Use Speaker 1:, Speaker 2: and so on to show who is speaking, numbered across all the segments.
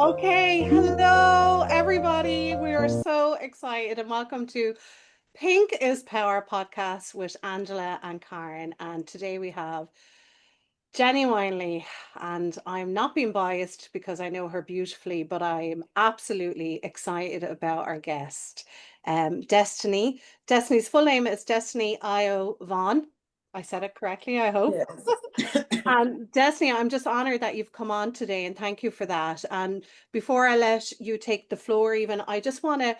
Speaker 1: Okay, hello everybody. We are so excited and welcome to Pink is Power podcast with Angela and Karen. And today we have genuinely, and I'm not being biased because I know her beautifully, but I'm absolutely excited about our guest, Destiny. Destiny's full name is Destiny Io Vaughn. I said it correctly, I hope.
Speaker 2: Yes.
Speaker 1: And Destiny, I'm just honored that you've come on today and thank you for that. And before I let you take the floor, even, I just want to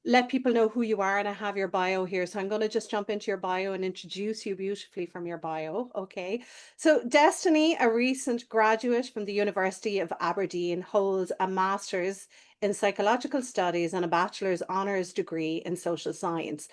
Speaker 1: let people know who you are and I have your bio here. So I'm going to just jump into your bio and introduce you beautifully from your bio. Okay. So Destiny, a recent graduate from the University of Aberdeen, holds a master's in psychological studies and a bachelor's honours degree in social science,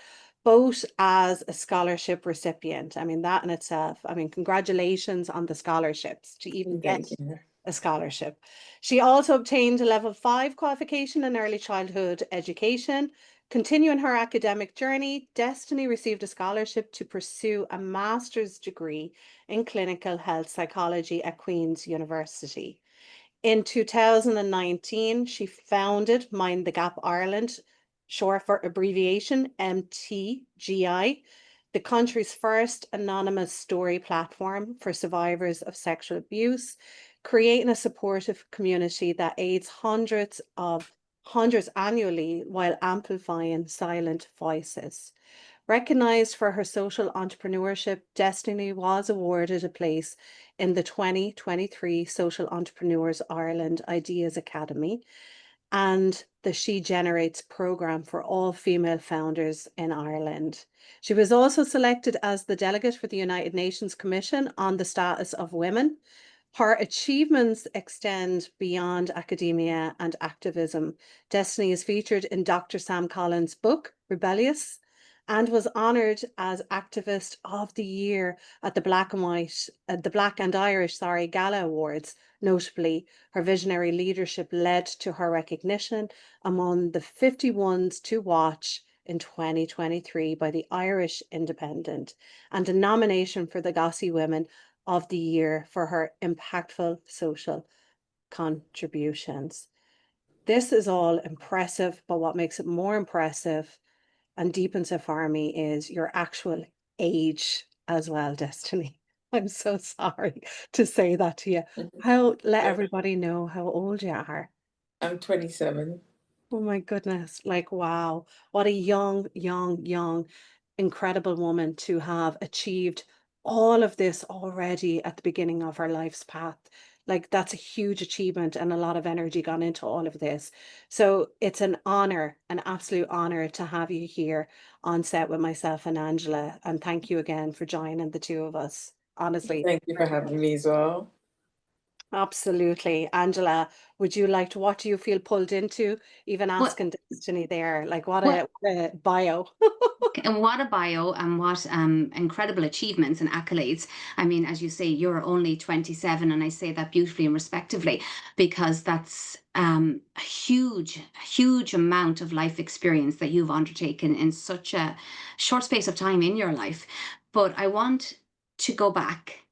Speaker 1: both as a scholarship recipient. I mean, that in itself, I mean, congratulations on the scholarships to even get
Speaker 2: Thank you.
Speaker 1: a scholarship. She also obtained a level 5 qualification in early childhood education. Continuing her academic journey, Destiny received a scholarship to pursue a master's degree in clinical health psychology at Queen's University. In 2019, she founded Mind the Gap Ireland, short for abbreviation MTGI, the country's first anonymous story platform for survivors of sexual abuse, creating a supportive community that aids hundreds annually while amplifying silent voices. Recognized for her social entrepreneurship, Destiny was awarded a place in the 2023 Social Entrepreneurs Ireland Ideas Academy and the She Generates program for all female founders in Ireland. She was also selected as the delegate for the United Nations Commission on the Status of Women. Her achievements extend beyond academia and activism. Destiny is featured in Dr. Sam Collins' book, Rebellious, and was honoured as Activist of the Year at the Black and Irish, Gala Awards. Notably, her visionary leadership led to her recognition among the 50 ones to watch in 2023 by the Irish Independent and a nomination for the Gossie Women of the Year for her impactful social contributions. This is all impressive, but what makes it more impressive and deepens it for me is your actual age as well, Destiny. I'm so sorry to say that to you. Let
Speaker 2: Yeah.
Speaker 1: everybody know how old you are.
Speaker 2: I'm 27.
Speaker 1: Oh my goodness. Like, wow. What a young, incredible woman to have achieved all of this already at the beginning of her life's path. Like, that's a huge achievement and a lot of energy gone into all of this. So it's an honor, an absolute honor to have you here on set with myself and Angela. And thank you again for joining the two of us. Honestly,
Speaker 2: Thank you for having me as well.
Speaker 1: absolutely. Angela, would you like to, what do you feel pulled into? Even
Speaker 3: What
Speaker 1: asking Destiny there, like
Speaker 3: what
Speaker 1: what a bio.
Speaker 3: and what a bio and what incredible achievements and accolades. I mean, as you say, you're only 27, and I say that beautifully and respectively because that's a huge amount of life experience that you've undertaken in such a short space of time in your life. But I want to go back.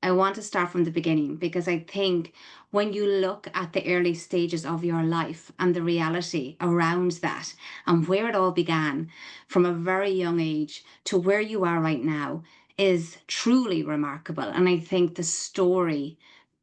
Speaker 3: I want to start from the beginning because I think when you look at the early stages of your life and the reality around that and where it all began from a very young age to where you are right now is truly remarkable. And I think the story,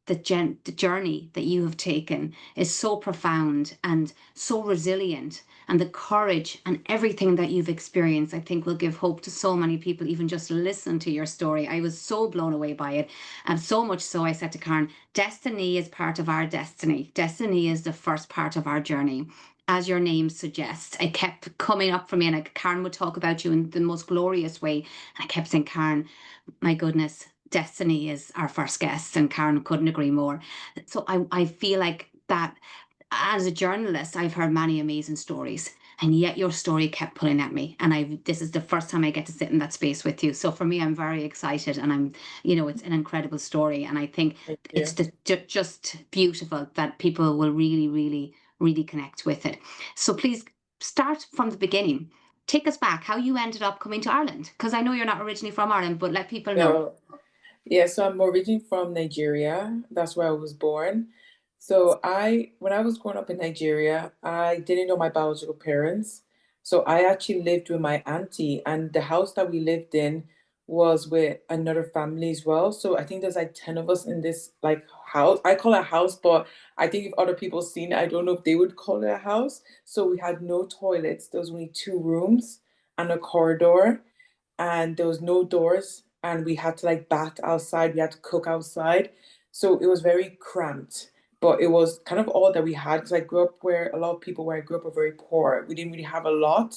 Speaker 3: the journey that you have taken is so profound and so resilient, and the courage and everything that you've experienced, I think, will give hope to so many people. Even just listen to your story, I was so blown away by it, and so much so I said to Karen, destiny is part of our destiny. Destiny is the first part of our journey. As your name suggests, it kept coming up for me, and Karen would talk about you in the most glorious way, and I kept saying, Karen, my goodness, Destiny is our first guest, and Karen couldn't agree more. So I feel like that as a journalist, I've heard many amazing stories, and yet your story kept pulling at me. And this is the first time I get to sit in that space with you. So for me, I'm very excited, and it's an incredible story. And I think
Speaker 2: Thank
Speaker 3: it's
Speaker 2: you.
Speaker 3: just beautiful that people will really connect with it. So please start from the beginning. Take us back how you ended up coming to Ireland, because I know you're not originally from Ireland, but let people know.
Speaker 2: No, yeah, so I'm originally from Nigeria. That's where I was born. So when I was growing up in Nigeria, I didn't know my biological parents. So I actually lived with my auntie, and the house that we lived in was with another family as well. So I think there's like 10 of us in this like house. I call it a house, but I think if other people seen it, I don't know if they would call it a house. So we had no toilets. There was only two rooms and a corridor, and there was no doors, and we had to like bath outside. We had to cook outside. So it was very cramped, but it was kind of all that we had because I grew up where a lot of people where I grew up were very poor. We didn't really have a lot,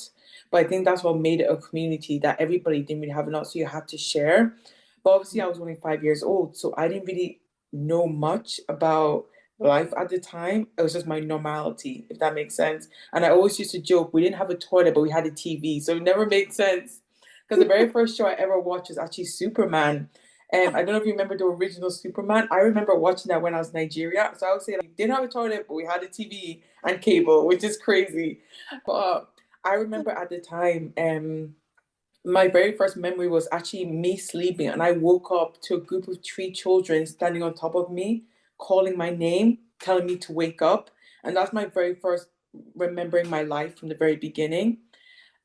Speaker 2: but I think that's what made it a community that everybody didn't really have a lot, so you had to share. But obviously, I was only 5 years old, so I didn't really know much about life at the time. It was just my normality, if that makes sense. And I always used to joke, we didn't have a toilet, but we had a TV, so it never made sense. Because the very first show I ever watched was actually Superman. I don't know if you remember the original Superman. I remember watching that when I was in Nigeria. So I would say like, we didn't have a toilet, but we had a TV and cable, which is crazy. But I remember at the time, my very first memory was actually me sleeping, and I woke up to a group of three children standing on top of me, calling my name, telling me to wake up. And that's my very first remembering my life from the very beginning.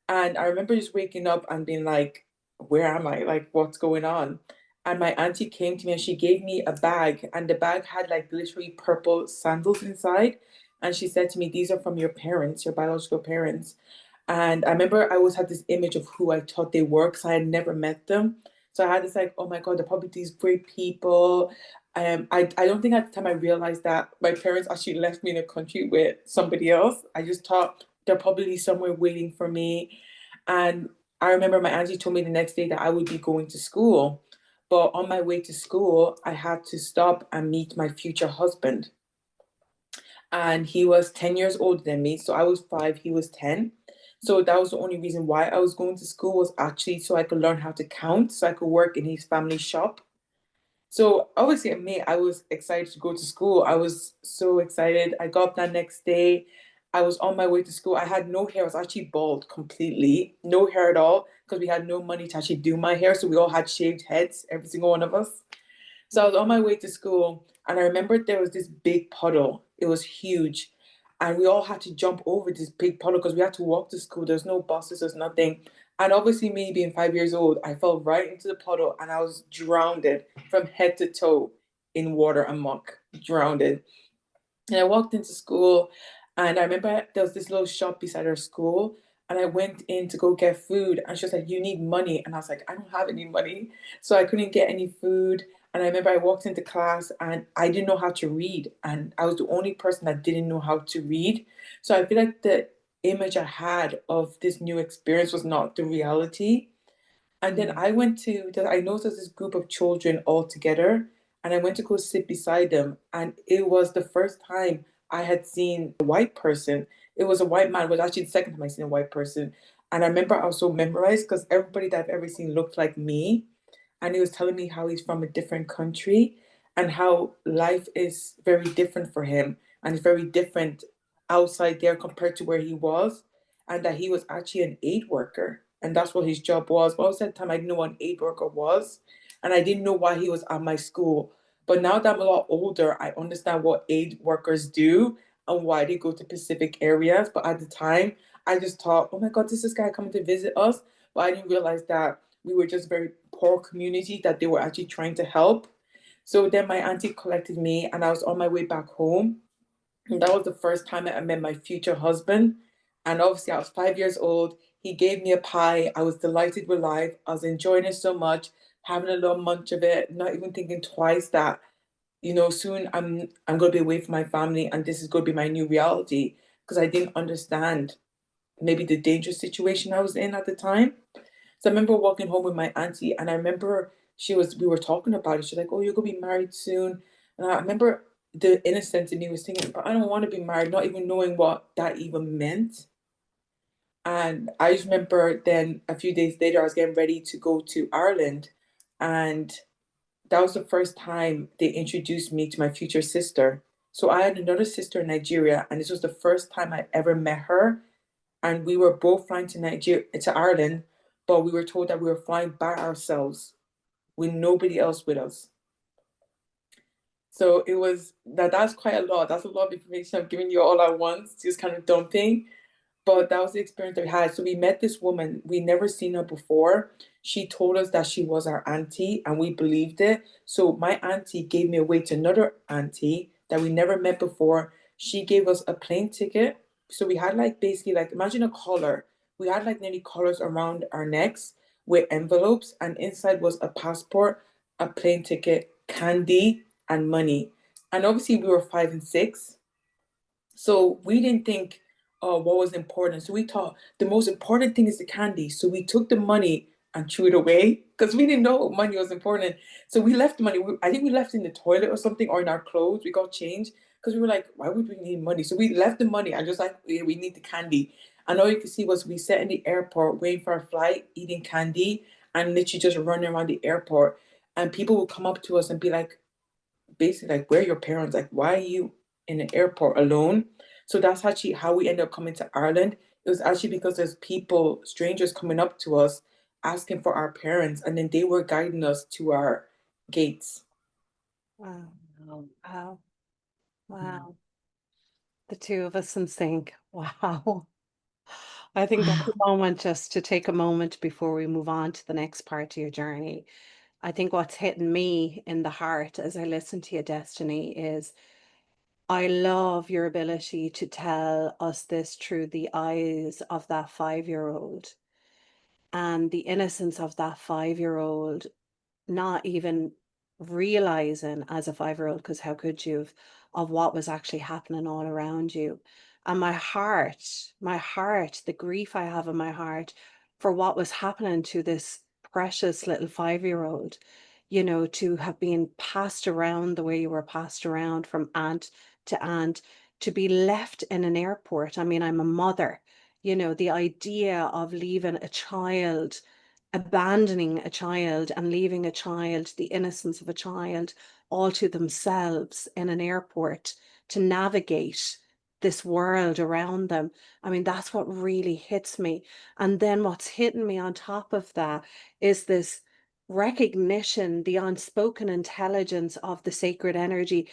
Speaker 2: And I remember just waking up and being like, where am I? Like, what's going on? And my auntie came to me and she gave me a bag, and the bag had like literally purple sandals inside. And she said to me, these are from your parents, your biological parents. And I remember I always had this image of who I thought they were because I had never met them. So I had this like, oh my God, they're probably these great people. I don't think at the time I realized that my parents actually left me in a country with somebody else. I just thought they're probably somewhere waiting for me. And I remember my auntie told me the next day that I would be going to school. But on my way to school, I had to stop and meet my future husband. And he was 10 years older than me. So I was 5, he was 10. So that was the only reason why I was going to school, was actually so I could learn how to count, so I could work in his family shop. So obviously, me, I was excited to go to school. I was so excited. I got up that next day. I was on my way to school. I had no hair. I was actually bald completely, no hair at all, because we had no money to actually do my hair. So we all had shaved heads, every single one of us. So I was on my way to school, and I remembered there was this big puddle. It was huge. And we all had to jump over this big puddle because we had to walk to school. There's no buses, there's nothing. And obviously, me being 5 years old, I fell right into the puddle and I was drowned from head to toe in water and muck, drowned. And I walked into school, and I remember there was this little shop beside our school, and I went in to go get food, and she was like, "You need money," and I was like, "I don't have any money," so I couldn't get any food. And I remember I walked into class and I didn't know how to read, and I was the only person that didn't know how to read. So I feel like the image I had of this new experience was not the reality. And then I noticed this group of children all together, and I went to go sit beside them. And it was the first time I had seen a white person. It was a white man, it was actually the second time I seen a white person. And I remember I was so memorized because everybody that I've ever seen looked like me. And he was telling me how he's from a different country and how life is very different for him, and it's very different outside there compared to where he was, and that he was actually an aid worker, and that's what his job was. But also at the time I didn't know what an aid worker was, and I didn't know why he was at my school. But now that I'm a lot older, I understand what aid workers do and why they go to specific areas. But at the time, I just thought, oh my God, this is this guy coming to visit us. But I didn't realize that we were just very poor community that they were actually trying to help. So then my auntie collected me, and I was on my way back home. And that was the first time I met my future husband. And obviously, I was 5 years old. He gave me a pie. I was delighted with life. I was enjoying it so much, having a little munch of it, not even thinking twice that, soon I'm going to be away from my family, and this is going to be my new reality, because I didn't understand maybe the dangerous situation I was in at the time. So I remember walking home with my auntie, and I remember we were talking about it. She's like, "Oh, you're gonna be married soon," and I remember the innocence in me was thinking, "But I don't want to be married," not even knowing what that even meant. And I just remember then a few days later, I was getting ready to go to Ireland, and that was the first time they introduced me to my future sister. So I had another sister in Nigeria, and this was the first time I ever met her, and we were both flying to Ireland, but we were told that we were flying by ourselves with nobody else with us. So it was that's quite a lot. That's a lot of information I'm giving you all at once, just kind of dumping. But that was the experience that we had. So we met this woman. We never seen her before. She told us that she was our auntie, and we believed it. So my auntie gave me away to another auntie that we never met before. She gave us a plane ticket. So we had like basically like imagine a collar. We had like nearly collars around our necks with envelopes, and inside was a passport, a plane ticket, candy, and money. And obviously we were 5 and 6. So we didn't think what was important. So we thought the most important thing is the candy. So we took the money and threw it away because we didn't know money was important. So we left the money. I think we left in the toilet or something or in our clothes. We got changed because we were like, why would we need money? So we left the money and just like, yeah, we need the candy. And all you could see was we sat in the airport waiting for our flight, eating candy, and literally just running around the airport. And people would come up to us and be like, basically like, where are your parents? Like, why are you in an airport alone? So that's actually how we ended up coming to Ireland. It was actually because there's people, strangers coming up to us asking for our parents, and then they were guiding us to our gates.
Speaker 1: Wow. Wow. Wow. The two of us in sync. Wow. I think that's
Speaker 3: Wow.
Speaker 1: a moment just to take a moment before we move on to the next part of your journey. I think what's hitting me in the heart as I listen to your Destiny is I love your ability to tell us this through the eyes of that 5-year-old and the innocence of that 5-year-old not even realizing as a 5-year-old, because how could you, of what was actually happening all around you. And my heart, the grief I have in my heart for what was happening to this precious little 5-year-old, to have been passed around the way you were passed around from aunt to aunt, to be left in an airport. I mean, I'm a mother, the idea of leaving a child, abandoning a child and leaving a child, the innocence of a child, all to themselves in an airport to navigate this world around them. I mean, that's what really hits me. And then what's hitting me on top of that is this recognition, the unspoken intelligence of the sacred energy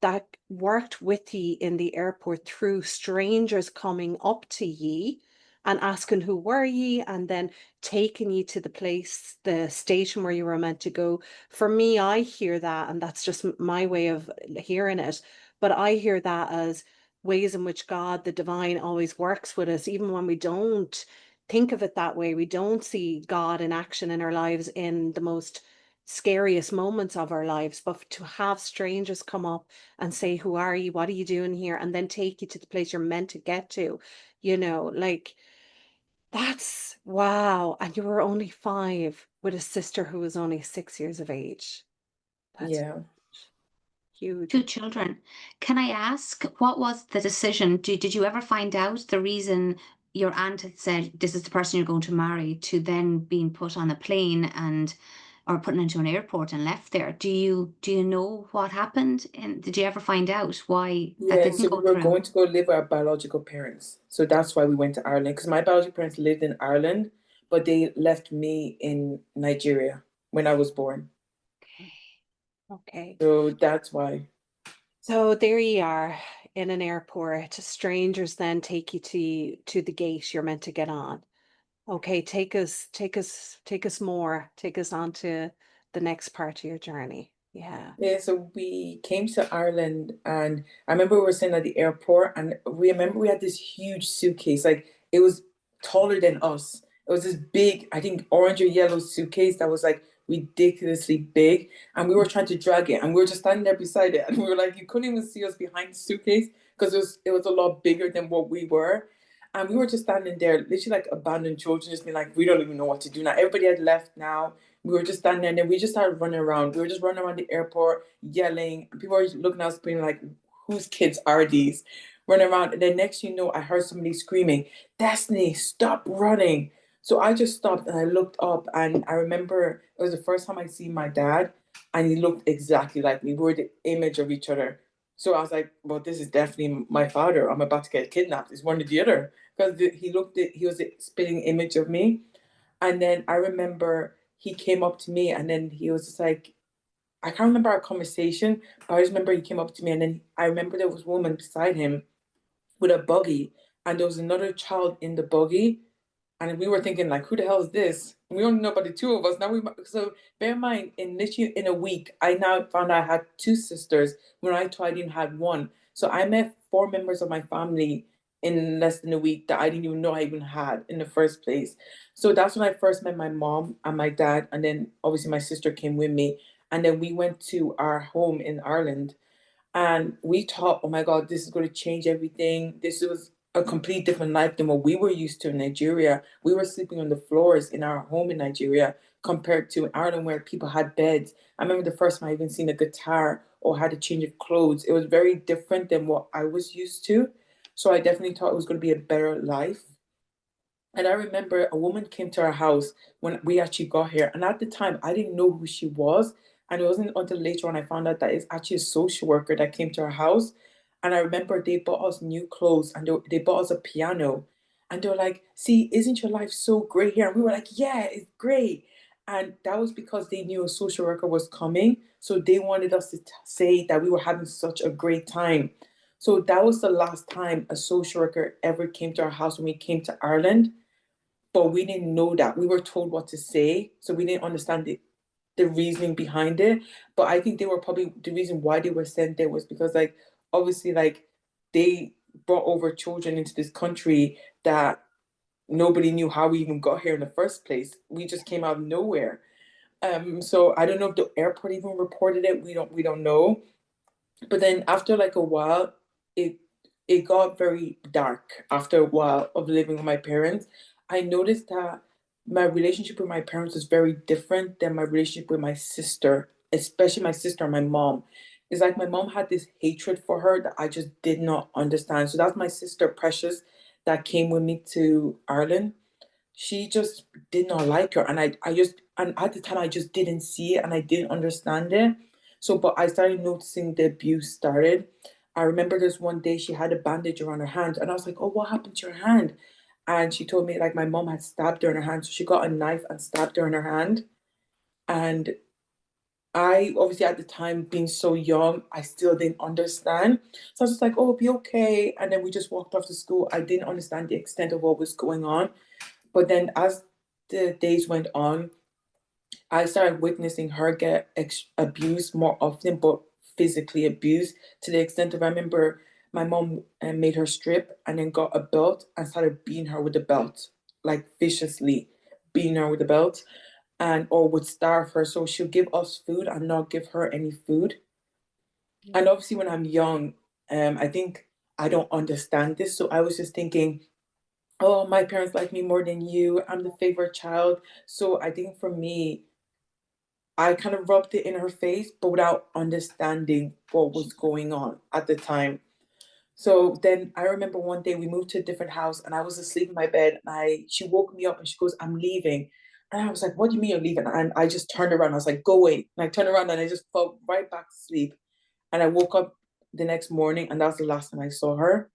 Speaker 1: that worked with ye in the airport through strangers coming up to ye and asking who were ye, and then taking you to the place, the station where you were meant to go. For me, I hear that, and that's just my way of hearing it, but I hear that as ways in which God, the divine, always works with us, even when we don't think of it that way. We don't see God in action in our lives in the most scariest moments of our lives, but to have strangers come up and say, who are you? What are you doing here? And then take you to the place you're meant to get to, like that's wow. And you were only 5 with a sister who was only 6 years of age. That's
Speaker 2: Yeah.
Speaker 1: huge.
Speaker 3: 2 children. Can I ask, what was the decision? Did you ever find out the reason your aunt had said this is the person you're going to marry, to then being put on a plane and or put into an airport and left there? Do you know what happened? And did you ever find out why that
Speaker 2: Yeah,
Speaker 3: didn't
Speaker 2: so we
Speaker 3: go
Speaker 2: were
Speaker 3: through?
Speaker 2: going to go live with our biological parents. So that's why we went to Ireland because my biological parents lived in Ireland, but they left me in Nigeria when I was born.
Speaker 1: Okay.
Speaker 2: So that's why.
Speaker 1: So there you are in an airport. Strangers then take you to the gate you're meant to get on. Okay, take us on to the next part of your journey. Yeah.
Speaker 2: Yeah, so we came to Ireland, and I remember we were sitting at the airport, and we remember we had this huge suitcase, like it was taller than us. It was this big, I think, orange or yellow suitcase that was like ridiculously big, and we were trying to drag it, and we were just standing there beside it, and we were like, you couldn't even see us behind the suitcase because it was a lot bigger than what we were. And we were just standing there, literally like abandoned children, just being like, we don't even know what to do now. Everybody had left now. We were just standing there, and then we just started running around. We were just running around the airport, yelling. And people were looking at us, being like, whose kids are these? Running around. And then next you know, I heard somebody screaming, Destiny, stop running. So I just stopped and I looked up, and I remember it was the first time I seen my dad, and he looked exactly like me. We were the image of each other. So I was like, well, this is definitely my father. I'm about to get kidnapped. It's one or the other. Because he was a spitting image of me. And then I remember he came up to me, and then he was just like, I can't remember our conversation, but I just remember he came up to me, and then I remember there was a woman beside him with a buggy, and there was another child in the buggy, and we were thinking like, who the hell is this? And we only know about the two of us. Now so bear in mind, in literally in a week, I now found I had two sisters when I thought I didn't have one. So I met four members of my family in less than a week that I didn't even know I even had in the first place. So that's when I first met my mom and my dad, and then obviously my sister came with me, and then we went to our home in Ireland, and we thought, oh my God, this is going to change everything. This was a complete different life than what we were used to in Nigeria. We were sleeping on the floors in our home in Nigeria compared to Ireland where people had beds. I remember the first time I even seen a guitar or had a change of clothes. It was very different than what I was used to. So I definitely thought it was going to be a better life. And I remember a woman came to our house when we actually got here. And at the time, I didn't know who she was. And it wasn't until later on I found out that it's actually a social worker that came to our house. And I remember they bought us new clothes, and they bought us a piano. And they were like, see, isn't your life so great here? And we were like, yeah, it's great. And that was because they knew a social worker was coming. So they wanted us to say that we were having such a great time. So that was the last time a social worker ever came to our house when we came to Ireland, but we didn't know that. We were told what to say, so we didn't understand the reasoning behind it. But I think they were probably the reason why they were sent there was because like obviously like they brought over children into this country that nobody knew how we even got here in the first place. We just came out of nowhere. So I don't know if the airport even reported it. We don't know. But then after like a while, it it got very dark after a while of living with my parents. I noticed that my relationship with my parents is very different than my relationship with my sister, especially my sister and my mom. It's like my mom had this hatred for her that I just did not understand. So that's my sister Precious that came with me to Ireland. She just did not like her, and and at the time I just didn't see it and I didn't understand it. So but I started noticing the abuse started. I remember this one day she had a bandage around her hand, and I was like, oh, what happened to your hand? And she told me like my mom had stabbed her in her hand, so she got a knife and stabbed her in her hand. And I obviously at the time being so young, I still didn't understand. So I was just like, oh, be okay. And then we just walked off to school. I didn't understand the extent of what was going on. But then as the days went on, I started witnessing her get abused more often, but physically abused to the extent of I remember my mom made her strip and then got a belt and started beating her with the belt, like viciously beating her with the belt, and or would starve her. So she'll give us food and not give her any food. And obviously, when I'm young, I think I don't understand this. So I was just thinking, oh, my parents like me more than you. I'm the favorite child. So I think for me, I kind of rubbed it in her face, but without understanding what was going on at the time. So then I remember one day we moved to a different house and I was asleep in my bed, and I she woke me up and she goes, I'm leaving. And I was like, what do you mean you're leaving? And I just turned around. I was like, go away. And I turned around and I just fell right back to sleep. And I woke up the next morning and that was the last time I saw her.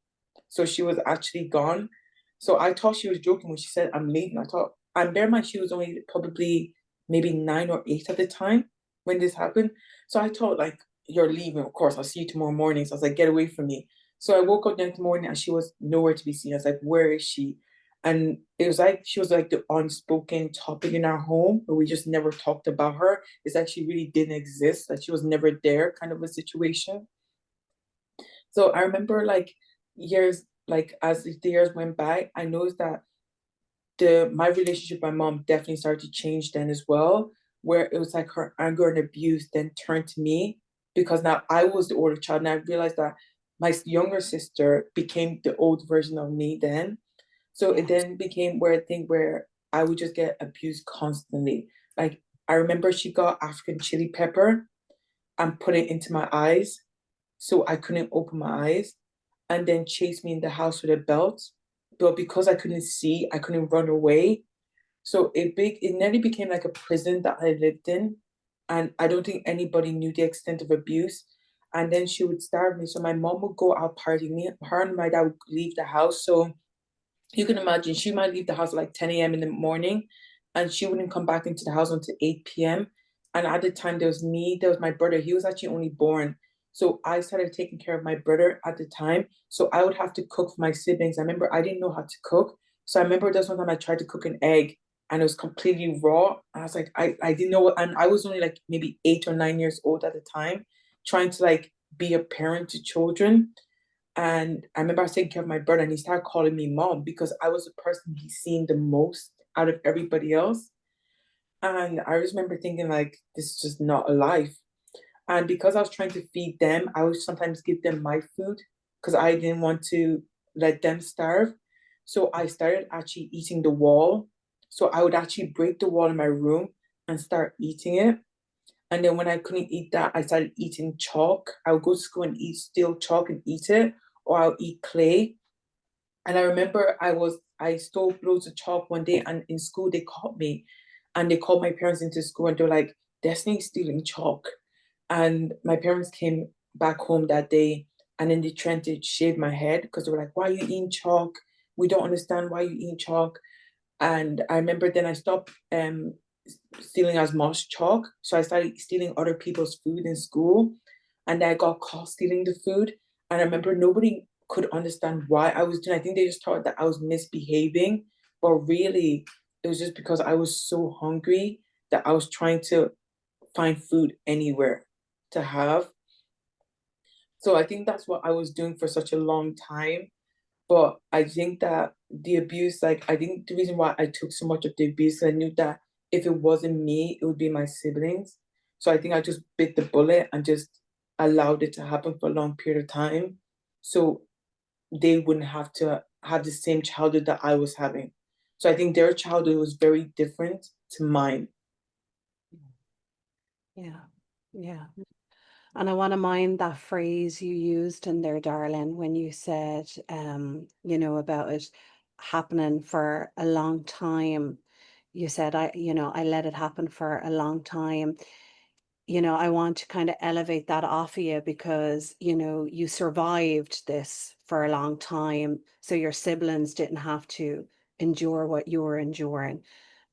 Speaker 2: So she was actually gone. So I thought she was joking when she said, I'm leaving. I thought, and bear in mind, she was only probably maybe 9 or 8 at the time when this happened. So I thought, like, you're leaving, of course, I'll see you tomorrow morning. So I was like, get away from me. So I woke up next morning and she was nowhere to be seen. I was like, where is she? And it was like she was like the unspoken topic in our home, but we just never talked about her. It's like she really didn't exist, that she was never there, kind of a situation. So I remember like years, like as the years went by, I noticed that the my relationship with my mom definitely started to change then as well, where it was like her anger and abuse then turned to me because now I was the older child, and I realized that my younger sister became the old version of me then. So it then became where I think where I would just get abused constantly. Like I remember she got African chili pepper and put it into my eyes so I couldn't open my eyes, and then chased me in the house with a belt. But because I couldn't see, I couldn't run away. So it nearly became like a prison that I lived in. And I don't think anybody knew the extent of abuse. And then she would starve me. So my mom would go out partying. Her and my dad would leave the house. So you can imagine she might leave the house at like 10 a.m. in the morning, and she wouldn't come back into the house until 8 p.m. And at the time, there was me, there was my brother. He was actually only born. So I started taking care of my brother at the time. So I would have to cook for my siblings. I remember I didn't know how to cook. So I remember there was one time I tried to cook an egg and it was completely raw. I was like, I didn't know what, and I was only like maybe 8 or 9 years old at the time, trying to like be a parent to children. And I remember I was taking care of my brother and he started calling me mom because I was the person he's seen the most out of everybody else. And I just remember thinking like, this is just not a life. And because I was trying to feed them, I would sometimes give them my food because I didn't want to let them starve. So I started actually eating the wall. So I would actually break the wall in my room and start eating it. And then when I couldn't eat that, I started eating chalk. I would go to school and eat steel chalk and eat it, or I'll eat clay. And I remember I stole loads of chalk one day, and in school they caught me, and they called my parents into school, and they're like, "Destiny's stealing chalk." And my parents came back home that day, and then they tried to shave my head because they were like, "Why are you eating chalk? We don't understand why you eating chalk." And I remember then I stopped stealing as much chalk. So I started stealing other people's food in school. And then I got caught stealing the food. And I remember nobody could understand why I was doing. I think they just thought that I was misbehaving. But really, it was just because I was so hungry that I was trying to find food anywhere to have. So I think that's what I was doing for such a long time. But I think that the abuse, like, I think the reason why I took so much of the abuse, I knew that if it wasn't me, it would be my siblings. So I think I just bit the bullet and just allowed it to happen for a long period of time. So they wouldn't have to have the same childhood that I was having. So I think their childhood was very different to mine.
Speaker 1: Yeah. Yeah. And I want to mind that phrase you used in there, darling, when you said, about it happening for a long time. You said, I let it happen for a long time. I want to kind of elevate that off of you because, you survived this for a long time. So your siblings didn't have to endure what you were enduring.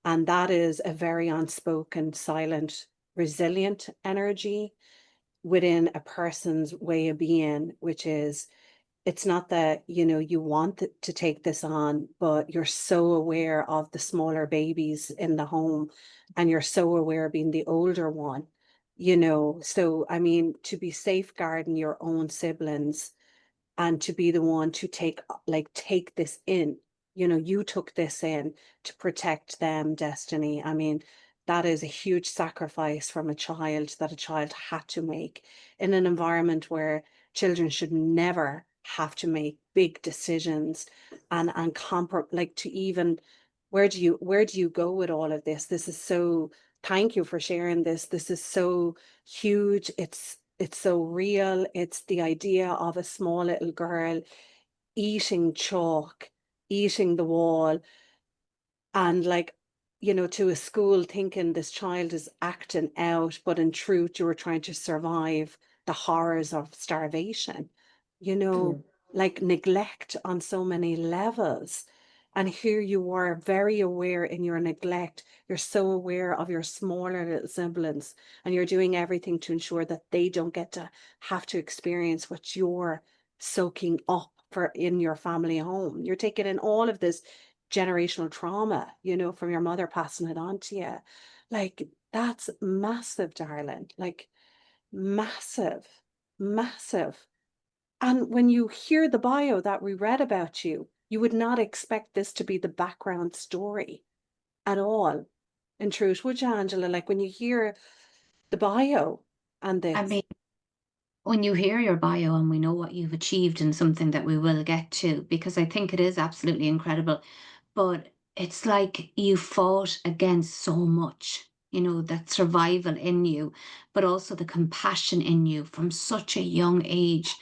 Speaker 1: And that is a very unspoken, silent, resilient energy within a person's way of being, which is it's not that, you want to take this on, but you're so aware of the smaller babies in the home and you're so aware of being the older one, So, I mean, to be safeguarding your own siblings and to be the one to take this in. You took this in to protect them, Destiny. I mean, that is a huge sacrifice from a child that a child had to make in an environment where children should never have to make big decisions and like to even where do you go with all of this? This is so thank you for sharing this. This is so huge. It's so real. It's the idea of a small little girl eating chalk, eating the wall, and like, to a school thinking this child is acting out, but in truth, you were trying to survive the horrors of starvation, you
Speaker 2: Yeah.
Speaker 1: know, like neglect on so many levels. And here you are, very aware in your neglect. You're so aware of your smaller little siblings, and you're doing everything to ensure that they don't get to have to experience what you're soaking up for in your family home. You're taking in all of this generational trauma, from your mother passing it on to you. Like, that's massive, darling. Like, massive, massive. And when you hear the bio that we read about you, you would not expect this to be the background story at all. In truth, would you, Angela? Like, when you hear the bio and
Speaker 3: I
Speaker 1: this.
Speaker 3: mean, when you hear your bio and we know what you've achieved and something that we will get to, because I think it is absolutely incredible, but it's like you fought against so much, that survival in you, but also the compassion in you from such a young age.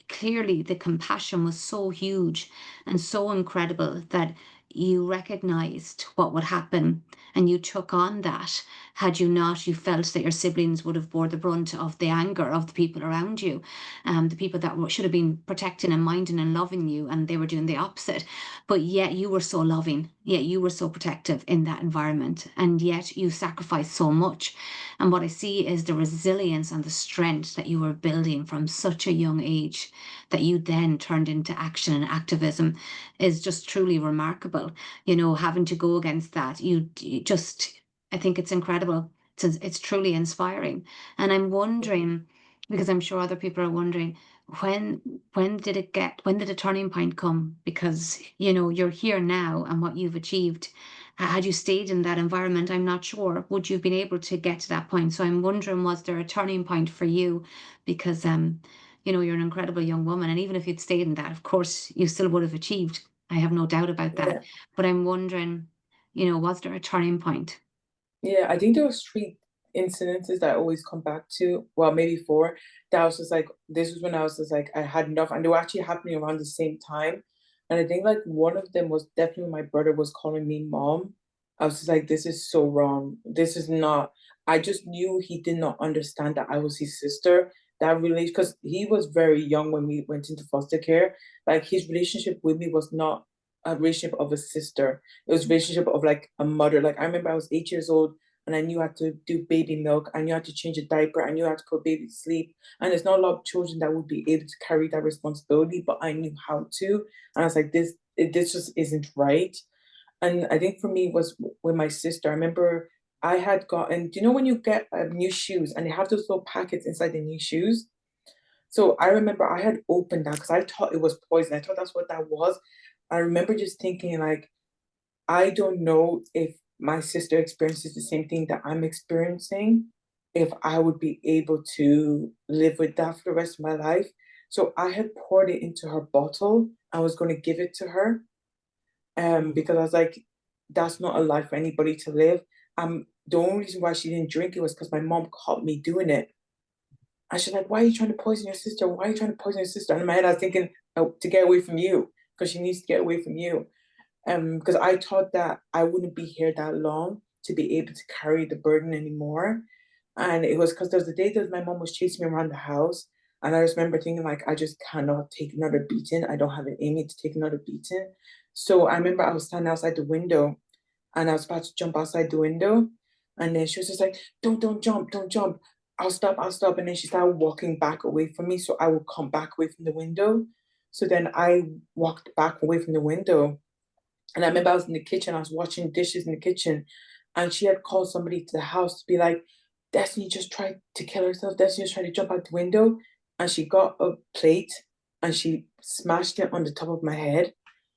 Speaker 3: Clearly, the compassion was so huge and so incredible that you recognized what would happen and you took on that. Had you not, you felt that your siblings would have bore the brunt of the anger of the people around you, the people that should have been protecting and minding and loving you, and they were doing the opposite. But yet you were so loving, yet you were so protective in that environment, and yet you sacrificed so much. And what I see is the resilience and the strength that you were building from such a young age, that you then turned into action and activism, is just truly remarkable. Having to go against that, you just, I think it's incredible. It's truly inspiring. And I'm wondering, because I'm sure other people are wondering, when when did a turning point come? Because you're here now, and what you've achieved. Had you stayed in that environment, I'm not sure would you have been able to get to that point. So I'm wondering, was there a turning point for you? Because you're an incredible young woman, and even if you'd stayed in that, of course, you still would have achieved. I have no doubt about that.
Speaker 2: Yeah.
Speaker 3: But I'm wondering, was there a turning point?
Speaker 2: Yeah, I think there was three incidences that I always come back to. Well, maybe four. That was just like, this was when I was just like, I had enough, and they were actually happening around the same time. And I think like one of them was definitely when my brother was calling me mom. I was just like, this is so wrong. This is not. I just knew he did not understand that I was his sister. That relation, because he was very young when we went into foster care. Like his relationship with me was not a relationship of a sister. It was a relationship of like a mother. Like I remember I was 8 years old and I knew how to do baby milk. I knew how to change a diaper. I knew how to put baby to sleep. And there's not a lot of children that would be able to carry that responsibility, but I knew how to. And I was like, this just isn't right. And I think for me was with my sister. I remember I had gotten, do you know when you get new shoes and they have those little packets inside the new shoes? So I remember I had opened that because I thought it was poison. I thought that's what that was. I remember just thinking like, I don't know if my sister experiences the same thing that I'm experiencing, if I would be able to live with that for the rest of my life. So I had poured it into her bottle. I was going to give it to her, because I was like, that's not a life for anybody to live. The only reason why she didn't drink it was because my mom caught me doing it. And she's like, why are you trying to poison your sister? Why are you trying to poison your sister? And in my head, I was thinking, oh, to get away from you, because she needs to get away from you. Because I thought that I wouldn't be here that long to be able to carry the burden anymore. And it was because there was the day that my mom was chasing me around the house. And I just remember thinking, like, I just cannot take another beating. I don't have it in me to take another beating. So I remember I was standing outside the window and I was about to jump outside the window. And then she was just like, don't jump, don't jump. I'll stop, I'll stop. And then she started walking back away from me. So I would come back away from the window. So then I walked back away from the window. And I remember I was in the kitchen, I was washing dishes in the kitchen, and she had called somebody to the house to be like, Destiny just tried to kill herself. Destiny just tried to jump out the window. And she got a plate and she smashed it on the top of my head.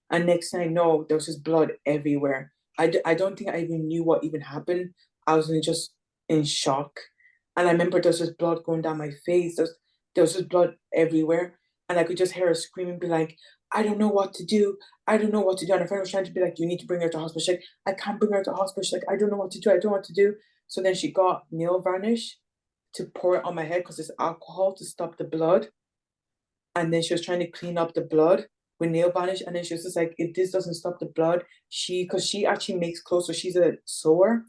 Speaker 2: And next thing I know, there was just blood everywhere. I don't think I even knew what even happened. I was just in shock. And I remember there was just blood going down my face. There was just blood everywhere. And I could just hear her screaming, be like, I don't know what to do. I don't know what to do. And a friend was trying to be like, you need to bring her to hospital. She's like, I can't bring her to hospital. She's like, I don't know what to do. I don't know what to do. So then she got nail varnish to pour it on my head because there's alcohol to stop the blood. And then she was trying to clean up the blood with nail varnish. And then she was just like, if this doesn't stop the blood, because she actually makes clothes, so she's a sewer.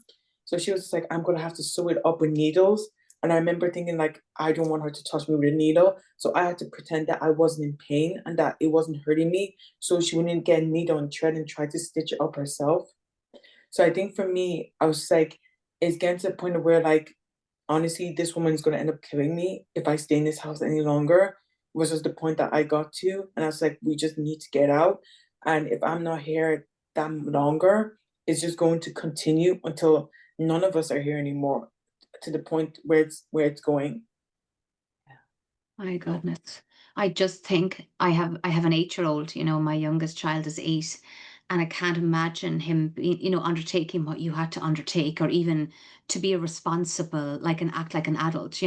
Speaker 2: So she was just like, I'm gonna have to sew it up with needles. And I remember thinking like, I don't want her to touch me with a needle. So I had to pretend that I wasn't in pain and that it wasn't hurting me. So she wouldn't get a needle and thread and try to stitch it up herself. So I think for me, I was like, it's getting to the point of where like, honestly, this woman's gonna end up killing me if I stay in this house any longer. Was just the point that I got to. And I was like, we just need to get out. And if I'm not here that longer, it's just going to continue until none of us are here anymore, to the point where it's going.
Speaker 3: My goodness. I just think I have an 8-year old, my youngest child is 8, and I can't imagine him undertaking what you had to undertake, or even to be a responsible, like, and act like an adult.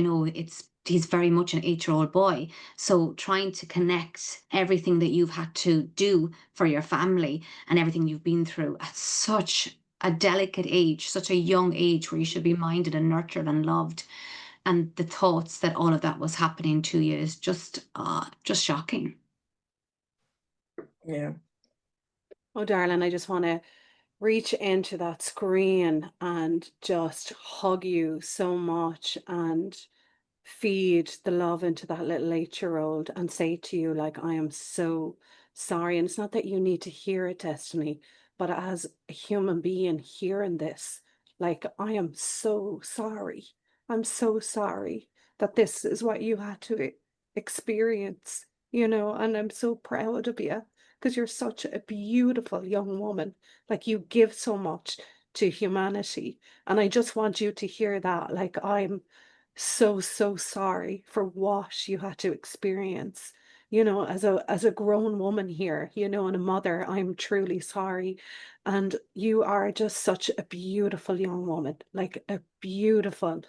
Speaker 3: He's very much an 8-year-old boy. So trying to connect everything that you've had to do for your family and everything you've been through at such a delicate age, such a young age where you should be minded and nurtured and loved, and the thoughts that all of that was happening to you is just shocking.
Speaker 2: Yeah.
Speaker 1: Oh, darling, I just want to reach into that screen and just hug you so much and feed the love into that little 8-year-old and say to you, like, I am so sorry. And it's not that you need to hear it, Destiny, but as a human being hearing this, like, I am so sorry. I'm so sorry that this is what you had to experience, and I'm so proud of you because you're such a beautiful young woman. Like, you give so much to humanity. And I just want you to hear that. Like, I'm so, so sorry for what you had to experience. As a grown woman here, and a mother, I'm truly sorry. And you are just such a beautiful young woman, like a beautiful.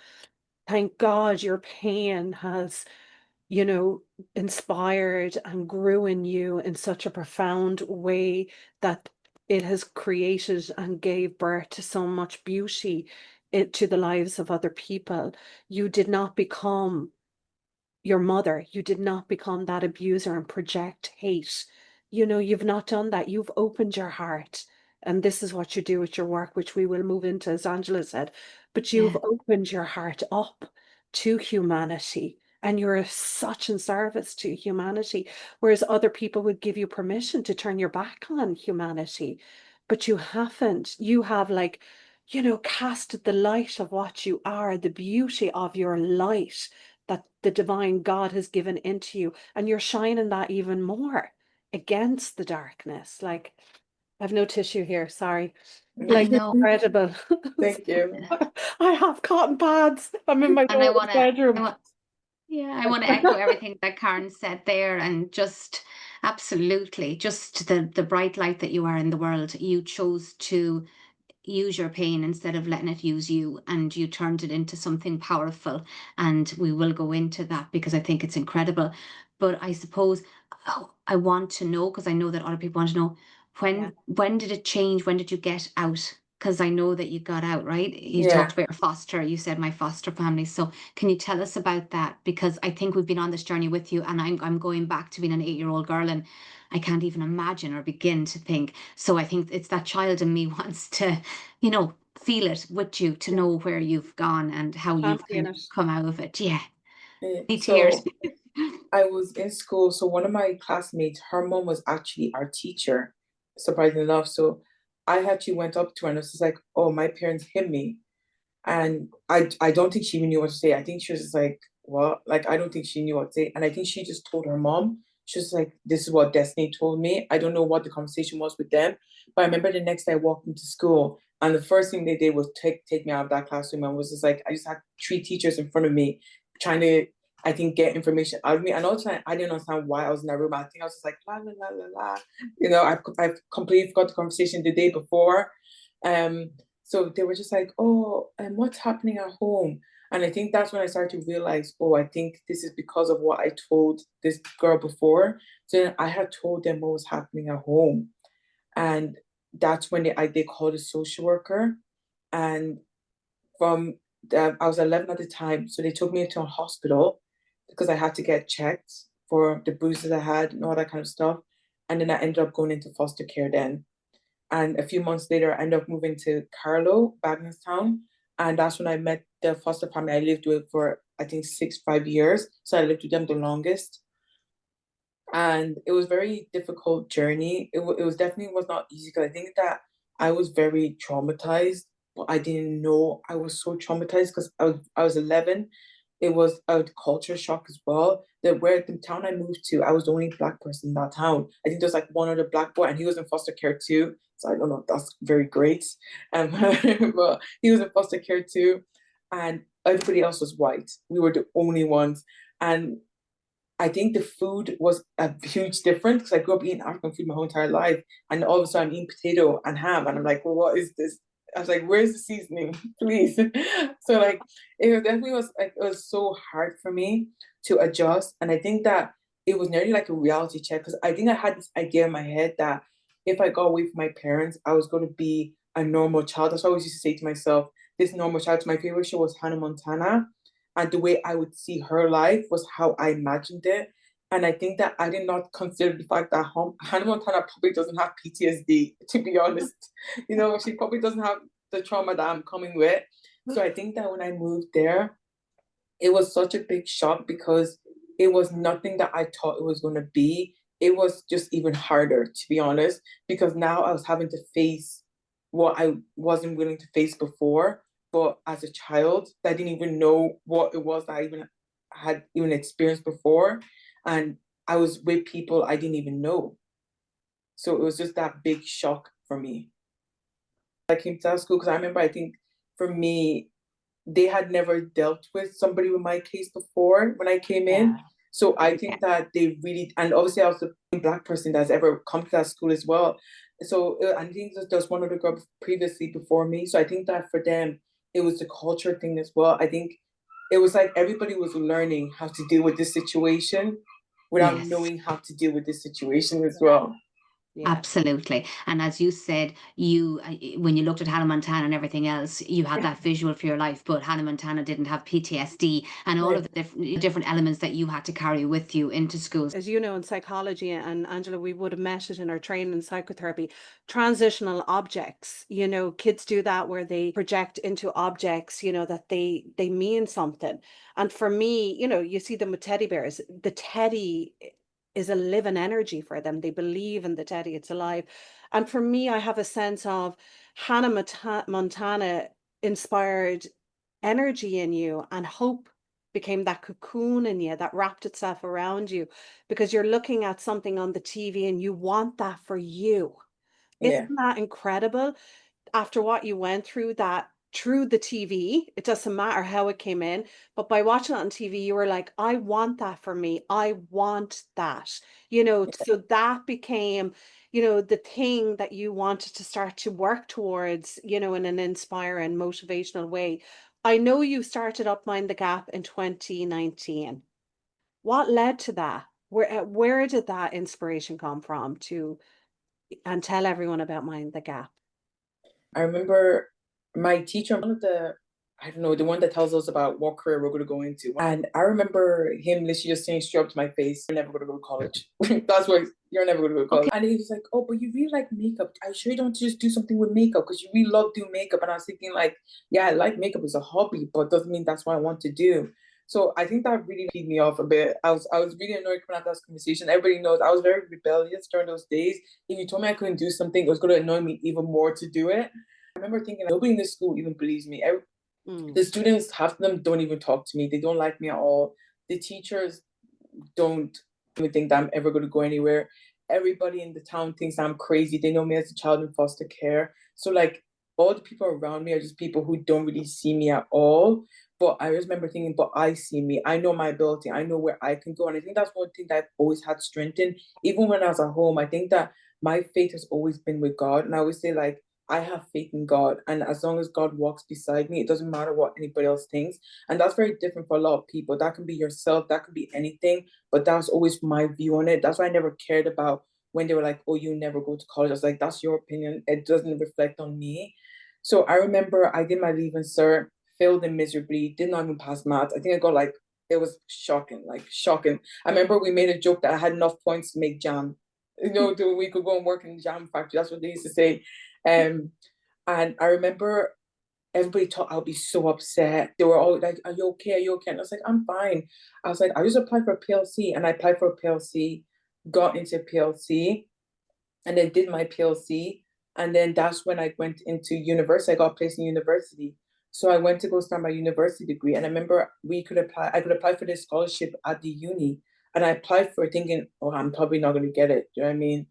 Speaker 1: Thank God your pain has, you know, inspired and grew in you in such a profound way that it has created and gave birth to so much beauty to the lives of other people. You did not become your mother. You did not become that abuser and project hate. You've not done that. You've opened your heart. And this is what you do with your work, which we will move into, as Angela said. But you've
Speaker 3: Yeah.
Speaker 1: opened your heart up to humanity. And you're such in service to humanity, whereas other people would give you permission to turn your back on humanity. But you haven't. You have, like, casted the light of what you are, the beauty of your light that the divine God has given into you, and you're shining that even more against the darkness. Like, I've no tissue here, sorry.
Speaker 3: I
Speaker 1: Like,
Speaker 3: know.
Speaker 1: incredible.
Speaker 2: Thank you.
Speaker 1: I have cotton pads. I'm in my
Speaker 3: And I
Speaker 1: daughter's
Speaker 3: want to, I
Speaker 1: bedroom.
Speaker 3: want, yeah, I want to echo everything that Karen said there, and just absolutely, just the bright light that you are in the world. You chose to use your pain instead of letting it use you, and you turned it into something powerful. And we will go into that because I think it's incredible. But I suppose, I want to know, because I know that other people want to know,
Speaker 1: Yeah.
Speaker 3: when did it change? When did you get out? Because I know that you got out, right? You talked
Speaker 2: Yeah.
Speaker 3: about your foster, you said my foster family. So can you tell us about that? Because I think we've been on this journey with you, and I'm going back to being an 8-year-old girl, and I can't even imagine or begin to think. So I think it's that child in me wants to, feel it with you, to
Speaker 1: Yeah.
Speaker 3: know where you've gone and how you've
Speaker 1: Champion
Speaker 3: kind of
Speaker 1: it.
Speaker 3: come out of it. Yeah. Any tears?
Speaker 2: So I was in school. So one of my classmates, her mom was actually our teacher, surprisingly enough. So I actually went up to her and was just like, "Oh, my parents hit me." And I don't think she even knew what to say. I think she was just like, what? Like, I don't think she knew what to say. And I think she just told her mom. She was like, this is what Destiny told me. I don't know what the conversation was with them. But I remember the next day I walked into school, and the first thing they did was take me out of that classroom, and was just like, I just had three teachers in front of me trying to, I think, get information out of me. And all the time I didn't understand why I was in that room. I think I was just like, la la la la la. I've completely forgot the conversation the day before. Um, so they were just like, oh, and what's happening at home? And I think that's when I started to realize, oh, I think this is because of what I told this girl before. So then I had told them what was happening at home. And that's when they called a social worker. And I was 11 at the time. So they took me to a hospital because I had to get checked for the bruises I had and all that kind of stuff. And then I ended up going into foster care then. And a few months later, I ended up moving to Carlow, Bagnallstown. And that's when I met the foster family I lived with for, I think, 5 years. So I lived with them the longest. And it was a very difficult journey. It was definitely was not easy, because I think that I was very traumatized, but I didn't know I was so traumatized because I was 11. It was a culture shock as well. That where the town I moved to, I was the only black person in that town. I think there's like one other black boy, and he was in foster care too. So I don't know if that's very great. But he was in foster care too, and everybody else was white. We were the only ones, and I think the food was a huge difference because I grew up eating African food my whole entire life, and all of a sudden I'm eating potato and ham, and I'm like, well, what is this? I was like, where's the seasoning, please? So like, it was so hard for me to adjust, and I think that it was nearly like a reality check, because I think I had this idea in my head that if I got away from my parents, I was going to be a normal child. That's what I always used to say to myself. This normal child. So my favorite show was Hannah Montana, and the way I would see her life was how I imagined it. And I think that I did not consider the fact that Hannah Montana probably doesn't have PTSD, to be honest. She probably doesn't have the trauma that I'm coming with. So I think that when I moved there, it was such a big shock because it was nothing that I thought it was going to be. It was just even harder, to be honest, because now I was having to face what I wasn't willing to face before. But as a child, I didn't even know what it was that I even had even experienced before. And I was with people I didn't even know. So it was just that big shock for me. I came to that school because I remember, I think for me, they had never dealt with somebody with my case before when I came in. So I think that they really, and obviously I was the only Black person that's ever come to that school as well. So I think there was one other girl previously before me. So I think that for them, it was the culture thing as well. I think it was like everybody was learning how to deal with this situation without
Speaker 3: Yes.
Speaker 2: knowing how to deal with this situation as well.
Speaker 1: Yeah.
Speaker 3: Absolutely. And as you said, when you looked at Hannah Montana and everything else, you had that visual for your life, but Hannah Montana didn't have PTSD and all of the different elements that you had to carry with you into schools.
Speaker 1: As you know, in psychology, and Angela, we would have met it in our training in psychotherapy, transitional objects, kids do that where they project into objects, that they mean something. And for me, you see them with teddy bears. The teddy is a living energy for them. They believe in the teddy, it's alive. And for me, I have a sense of Hannah Montana inspired energy in you, and hope became that cocoon in you that wrapped itself around you, because you're looking at something on the TV and you want that for you.
Speaker 2: Yeah.
Speaker 1: Isn't that incredible? After what you went through, that through the TV, it doesn't matter how it came in, but by watching it on TV, you were like, I want that for me. I want that, so that became, the thing that you wanted to start to work towards, in an inspiring, motivational way. I know you started up Mind the Gap in 2019. What led to that? Where did that inspiration come from and tell everyone about Mind the Gap?
Speaker 2: I remember my teacher, one of I don't know, the one that tells us about what career we're going to go into. And I remember him literally just saying straight up to my face, "You're never going to go to college." That's why you're never going to go to college. And he was like, "Oh, but you really like makeup. I sure you don't just do something with makeup because you really love doing makeup." And I was thinking like, yeah, I like makeup as a hobby, but doesn't mean that's what I want to do. So I think that really peed me off a bit. I was really annoyed coming out of that conversation. Everybody knows I was very rebellious during those days. If you told me I couldn't do something, it was going to annoy me even more to do it. I remember thinking, nobody in this school even believes me. The students, half of them don't even talk to me. They don't like me at all. The teachers don't even think that I'm ever going to go anywhere. Everybody in the town thinks I'm crazy. They know me as a child in foster care. So like all the people around me are just people who don't really see me at all. But I just remember thinking, but I see me. I know my ability. I know where I can go. And I think that's one thing that I've always had strength in. Even when I was at home, I think that my faith has always been with God. And I always say like, I have faith in God. And as long as God walks beside me, it doesn't matter what anybody else thinks. And that's very different for a lot of people. That can be yourself, that could be anything. But that was always my view on it. That's why I never cared about when they were like, "Oh, you never go to college." I was like, that's your opinion. It doesn't reflect on me. So I remember I did my leaving cert, failed it miserably, did not even pass maths. I think I got like, it was shocking, like shocking. I remember we made a joke that I had enough points to make jam. We could go and work in the jam factory. That's what they used to say. And I remember everybody thought I'd be so upset. They were all like, "Are you okay? Are you okay?" And I was like, "I'm fine." I was like, "I just applied for a PLC." And I applied for a PLC, got into PLC, and then did my PLC. And then that's when I went into university. I got placed in university. So I went to go start my university degree. And I remember I could apply for this scholarship at the uni. And I applied for it thinking, oh, I'm probably not going to get it. Do you know what I mean?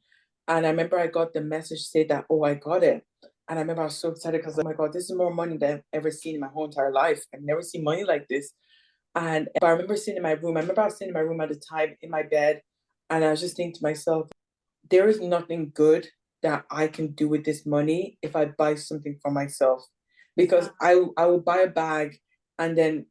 Speaker 2: And I remember I got the message say that, oh, I got it. And I remember I was so excited because, oh my God, this is more money than I've ever seen in my whole entire life. I've never seen money like this. But I remember sitting in my room. I remember I was sitting in my room at the time in my bed. And I was just thinking to myself, there is nothing good that I can do with this money if I buy something for myself. Because I will buy a bag and then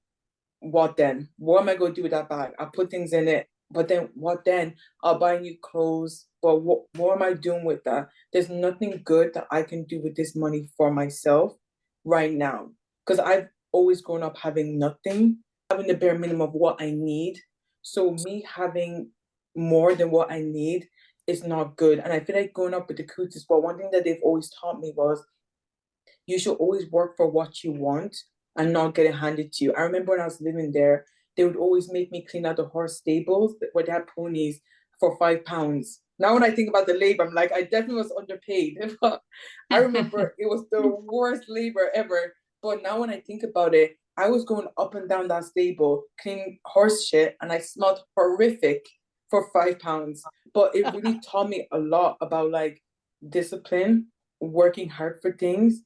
Speaker 2: what then? What am I going to do with that bag? I put things in it, but then what then? I'll buy new clothes, but what am I doing with that? There's nothing good that I can do with this money for myself right now. Because I've always grown up having nothing, having the bare minimum of what I need. So me having more than what I need is not good. And I feel like growing up with the Coots as well, one thing that they've always taught me was you should always work for what you want and not get it handed to you. I remember when I was living there, they would always make me clean out the horse stables where they had ponies for £5. Now when I think about the labor, I'm like, I definitely was underpaid. But I remember it was the worst labor ever. But now when I think about it, I was going up and down that stable, cleaning horse shit, and I smelled horrific for £5. But it really taught me a lot about like discipline, working hard for things,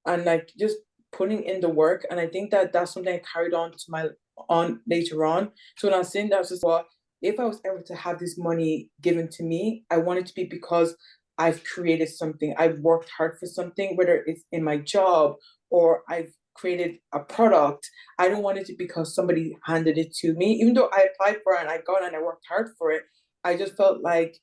Speaker 2: and like just putting in the work. And I think that that's something I carried on to my on later on. So when I was saying that, I was just, well, if I was ever to have this money given to me, I want it to be because I've created something, I've worked hard for something, whether it's in my job or I've created a product. I don't want it to because somebody handed it to me, even though I applied for it and I got it and I worked hard for it. I just felt like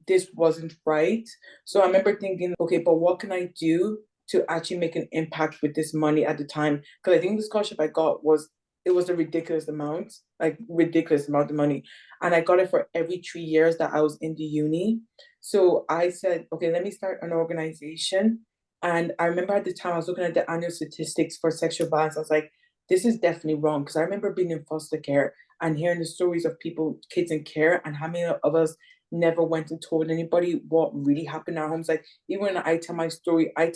Speaker 2: this wasn't right. So I remember thinking, okay, but what can I do to actually make an impact with this money at the time? Because I think the scholarship I got was, it was a ridiculous amount, like ridiculous amount of money. And I got it for every 3 years that I was in the uni. So I said, okay, let me start an organization. And I remember at the time I was looking at the annual statistics for sexual violence. I was like, this is definitely wrong. Because I remember being in foster care and hearing the stories of people, kids in care, and how many of us never went and told anybody what really happened in our homes. Like even when I tell my story, I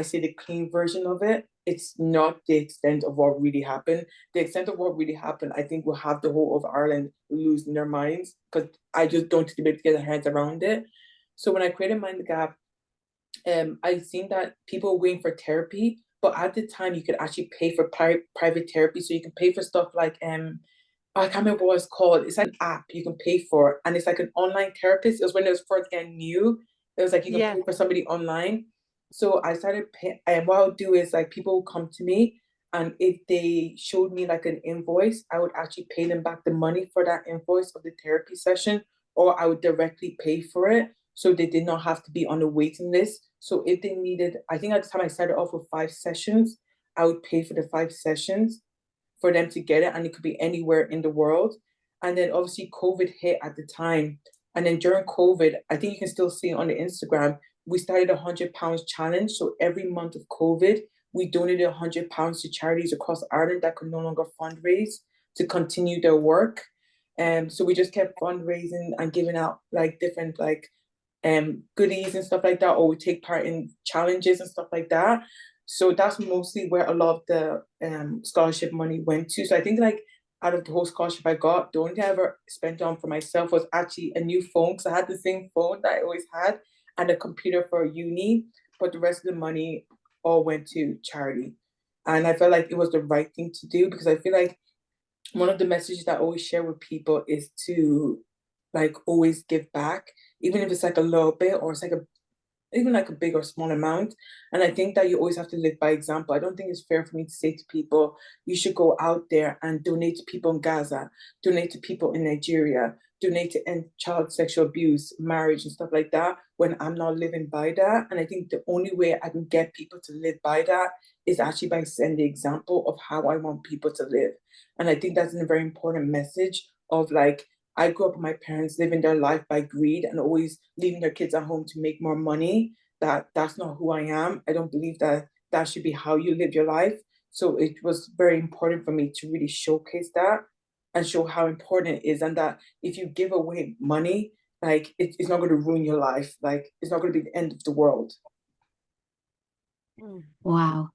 Speaker 2: say the clean version of it. It's not the extent of what really happened. The extent of what really happened, I think, will have the whole of Ireland losing their minds, because I just don't think they'll be able to get their hands around it. So when I created Mind the Gap, I seen that people were waiting for therapy, but at the time you could actually pay for private therapy. So you can pay for stuff like I can't remember what it's called. It's like an app you can pay for, and it's like an online therapist. It was when it was first getting new. It was like you can
Speaker 1: Yeah.
Speaker 2: pay for somebody online. So I started paying, and what I would do is like people would come to me, and if they showed me like an invoice, I would actually pay them back the money for that invoice of the therapy session, or I would directly pay for it, so they did not have to be on the waiting list. So if they needed, I think at the time I started off with 5 sessions, I would pay for the 5 sessions for them to get it, and it could be anywhere in the world. And then obviously COVID hit at the time, and then during COVID, I think you can still see it on the Instagram, we started £100 challenge. So every month of COVID, we donated £100 to charities across Ireland that could no longer fundraise to continue their work. So we just kept fundraising and giving out like different like goodies and stuff like that, or we take part in challenges and stuff like that. So that's mostly where a lot of the scholarship money went to. So I think like out of the whole scholarship I got, the only thing I ever spent on for myself was actually a new phone, because I had the same phone that I always had, and a computer for uni. But the rest of the money all went to charity. And I felt like it was the right thing to do, because I feel like one of the messages that I always share with people is to like always give back, even if it's like a little bit, or it's like a even like a big or small amount. And I think that you always have to live by example. I don't think it's fair for me to say to people, you should go out there and donate to people in Gaza, donate to people in Nigeria, donate to end child sexual abuse, marriage, and stuff like that, when I'm not living by that. And I think the only way I can get people to live by that is actually by setting the example of how I want people to live. And I think that's a very important message of like, I grew up with my parents living their life by greed and always leaving their kids at home to make more money. That's not who I am. I don't believe that that should be how you live your life. So it was very important for me to really showcase that and show how important it is, and that if you give away money, like it's not going to ruin your life. Like it's not going to be the end of the world.
Speaker 3: Wow.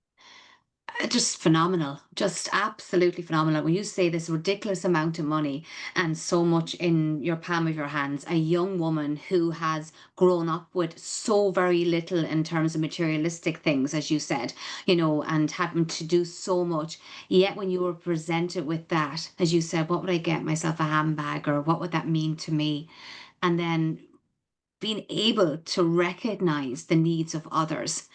Speaker 3: Just phenomenal, just absolutely phenomenal. When you say this ridiculous amount of money and so much in your palm of your hands, a young woman who has grown up with so very little in terms of materialistic things, as you said, and having to do so much. Yet when you were presented with that, as you said, what would I get myself, a handbag, or what would that mean to me? And then being able to recognize the needs of others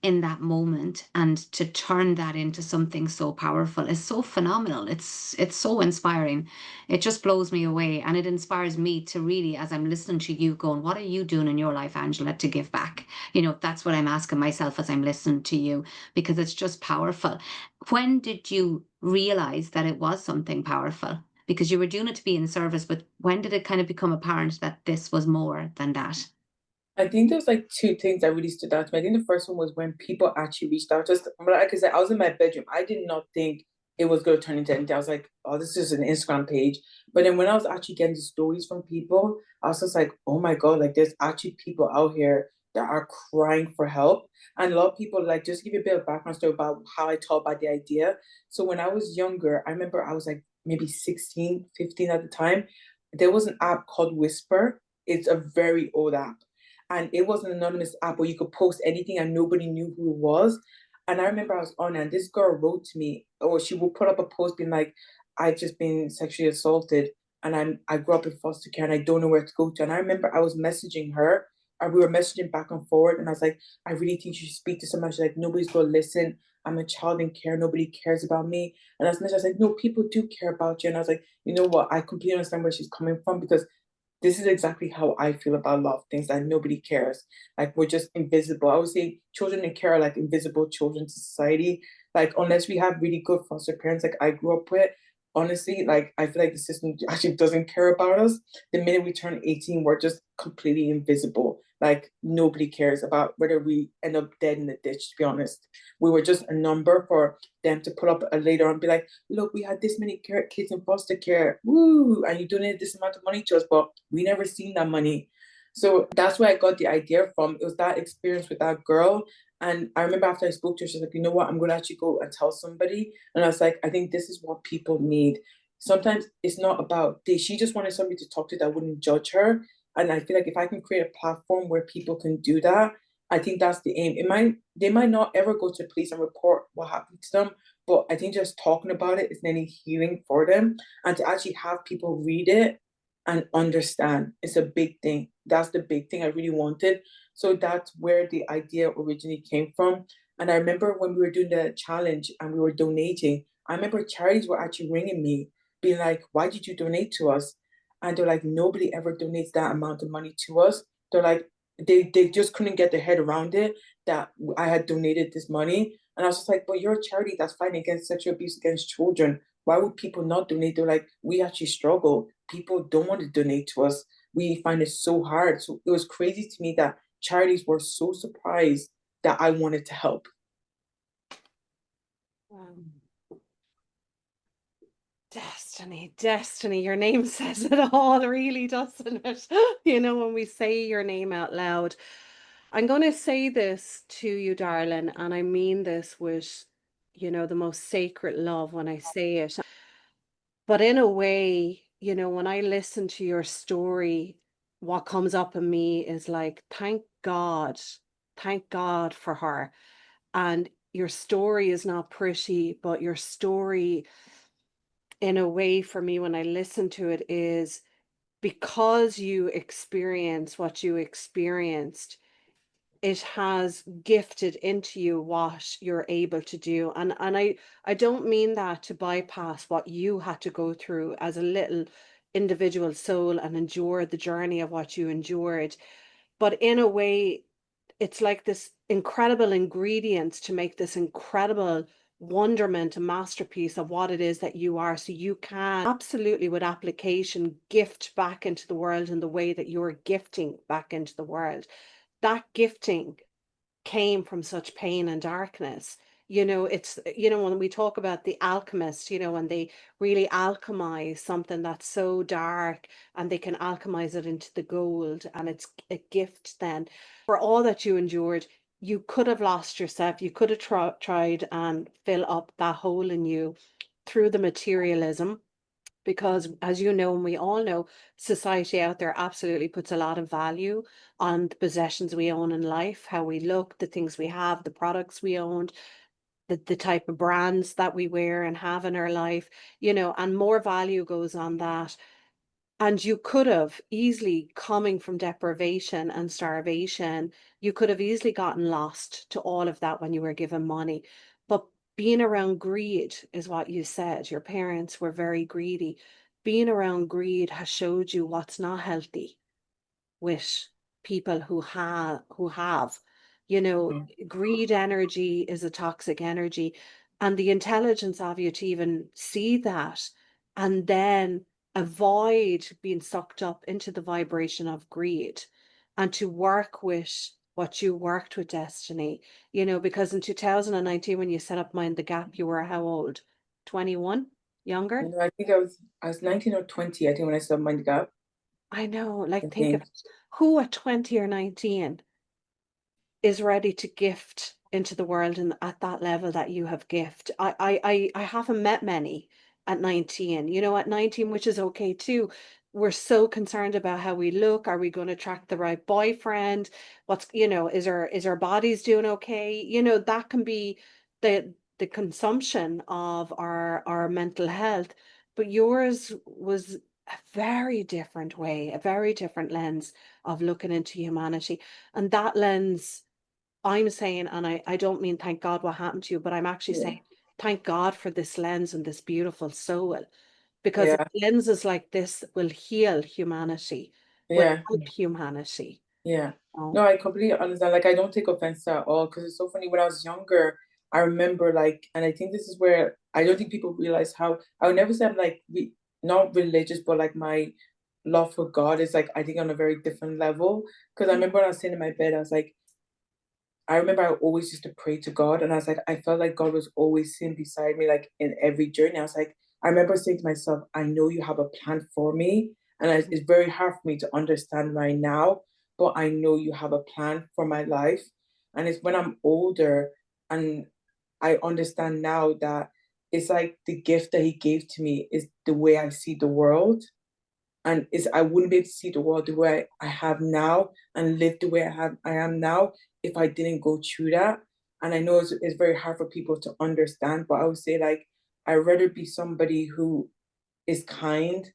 Speaker 3: in that moment and to turn that into something so powerful is so phenomenal. It's so inspiring. It just blows me away, and it inspires me to really, as I'm listening to you, going, what are you doing in your life, Angela, to give back? That's what I'm asking myself as I'm listening to you, because it's just powerful. When did you realize that it was something powerful? because you were doing it to be in service, but when did it kind of become apparent that this was more than that?
Speaker 2: I think there's like two things that really stood out to me. I think the first one was when people actually reached out to us. Like I said, I was in my bedroom. I did not think it was going to turn into anything. I was like, oh, this is an Instagram page. But then when I was actually getting the stories from people, I was just like, oh my God, like there's actually people out here that are crying for help. And a lot of people, like, just give you a bit of background story about how I thought about the idea. So when I was younger, I remember I was like maybe 16, 15 at the time. There was an app called Whisper. It's a very old app, and it was an anonymous app where you could post anything and nobody knew who it was. And I remember I was on it, and this girl wrote to me, or she would put up a post being like, I've just been sexually assaulted and I grew up in foster care and I don't know where to go to. And I remember I was messaging her and we were messaging back and forward. And I was like, I really think you should speak to someone. She's like, nobody's gonna listen. I'm a child in care, nobody cares about me. And I was like, no, people do care about you. And I was like, you know what? I completely understand where she's coming from, because this is exactly how I feel about a lot of things, that nobody cares. Like, we're just invisible. I would say children in care are like invisible children to society. Like, unless we have really good foster parents like I grew up with, honestly, like, I feel like the system actually doesn't care about us. The minute we turn 18, we're just completely invisible. Like, nobody cares about whether we end up dead in the ditch, to be honest. We were just a number for them to put up a later and be like, look, we had this many kids in foster care, woo, and you donated this amount of money to us, but we never seen that money. So that's where I got the idea from. It was that experience with that girl. And I remember after I spoke to her, she's like, you know what, I'm going to actually go and tell somebody. And I was like, I think this is what people need. Sometimes it's not about they, she just wanted somebody to talk to that wouldn't judge her. And I feel like if I can create a platform where people can do that, I think that's the aim. It might They might not ever go to police and report what happened to them, but I think just talking about it is any healing for them. And to actually have people read it and understand, it's a big thing. That's the big thing I really wanted. So that's where the idea originally came from. And I remember when we were doing the challenge and we were donating, I remember charities were actually ringing me, being like, why did you donate to us? And they're like, nobody ever donates that amount of money to us. They're like, they just couldn't get their head around it, that I had donated this money. And I was just like, but you're a charity that's fighting against sexual abuse against children. Why would people not donate? They're like, we actually struggle. People don't want to donate to us. We find it so hard. So it was crazy to me that charities were so surprised that I wanted to help.
Speaker 1: Destiny, destiny, your name says it all, really, doesn't it? You know, when we say your name out loud. I'm going to say this to you, darling, and I mean this with, the most sacred love when I say it. But in a way, when I listen to your story, what comes up in me is like, thank God for her. And your story is not pretty, but your story, in a way, for me, when I listen to it, is because you experience what you experienced, it has gifted into you what you're able to do. And I don't mean that to bypass what you had to go through as a little individual soul and endure the journey of what you endured. But in a way, it's like this incredible ingredients to make this incredible wonderment, a masterpiece of what it is that you are. So you can absolutely, with application, gift back into the world in the way that you're gifting back into the world. That gifting came from such pain and darkness. It's, when we talk about the alchemist, when they really alchemize something that's so dark and they can alchemize it into the gold, and it's a gift then. For all that you endured, you could have lost yourself. You could have tried and fill up that hole in you through the materialism, because as you know, and we all know, society out there absolutely puts a lot of value on the possessions we own in life, how we look, the things we have, the products we own, the type of brands that we wear and have in our life, and more value goes on that. And you could have easily, coming from deprivation and starvation, you could have easily gotten lost to all of that when you were given money. But being around greed is what you said. Your parents were very greedy. Being around greed has showed you what's not healthy with people who have,
Speaker 2: Mhm.
Speaker 1: greed energy is a toxic energy. And the intelligence of you to even see that and then avoid being sucked up into the vibration of greed, and to work with what you worked with, Destiny, because in 2019, when you set up Mind the Gap, you were how old? 21? Younger?
Speaker 2: No, I think I was 19 or 20, I think, when I started Mind the Gap,
Speaker 1: I know,
Speaker 2: I
Speaker 1: like, think of
Speaker 2: think.
Speaker 1: it. Who at 20 or 19 is ready to gift into the world and at that level that you have gift. I haven't met many at 19. At 19, which is okay too. We're so concerned about how we look. Are we going to attract the right boyfriend? Is our bodies doing okay? That can be the consumption of our mental health. But yours was a very different way, a very different lens of looking into humanity. And that lens, I'm saying, and I don't mean thank God what happened to you, but I'm actually
Speaker 2: Yeah,
Speaker 1: saying thank God for this lens and this beautiful soul, because
Speaker 2: yeah,
Speaker 1: lenses like this will heal humanity, will
Speaker 2: yeah.
Speaker 1: help humanity.
Speaker 2: Yeah.
Speaker 1: Oh,
Speaker 2: No, I completely understand. Like, I don't take offense to that at all, because it's so funny. When I was younger, I remember, like, and I think this is where I don't think people realize how I would never say I'm like not religious, but like my love for God is like, I think, on a very different level. Because I remember when I was sitting in my bed, I remember I always used to pray to God, and I was like, I felt like God was always sitting beside me, like in every journey. I was like, I remember saying to myself, I know you have a plan for me, and it's very hard for me to understand right now, but I know you have a plan for my life. And it's when I'm older and I understand now that it's like the gift that He gave to me is the way I see the world, and is I wouldn't be able to see the world the way I have now and live the way I am now if I didn't go through that. And I know it's very hard for people to understand, but I would say, like, I'd rather be somebody who is kind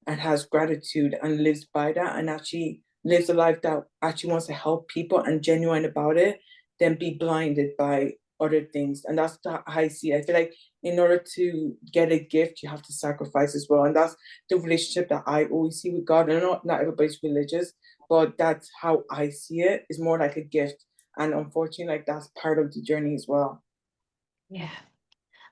Speaker 2: and has gratitude and lives by that and actually lives a life that actually wants to help people and genuine about it than be blinded by other things. And that's how I see it. I feel like in order to get a gift, you have to sacrifice as well. And that's the relationship that I always see with God. And not everybody's religious, but that's how I see it. It's more like a gift. And unfortunately, like, that's part of the journey as well.
Speaker 3: Yeah.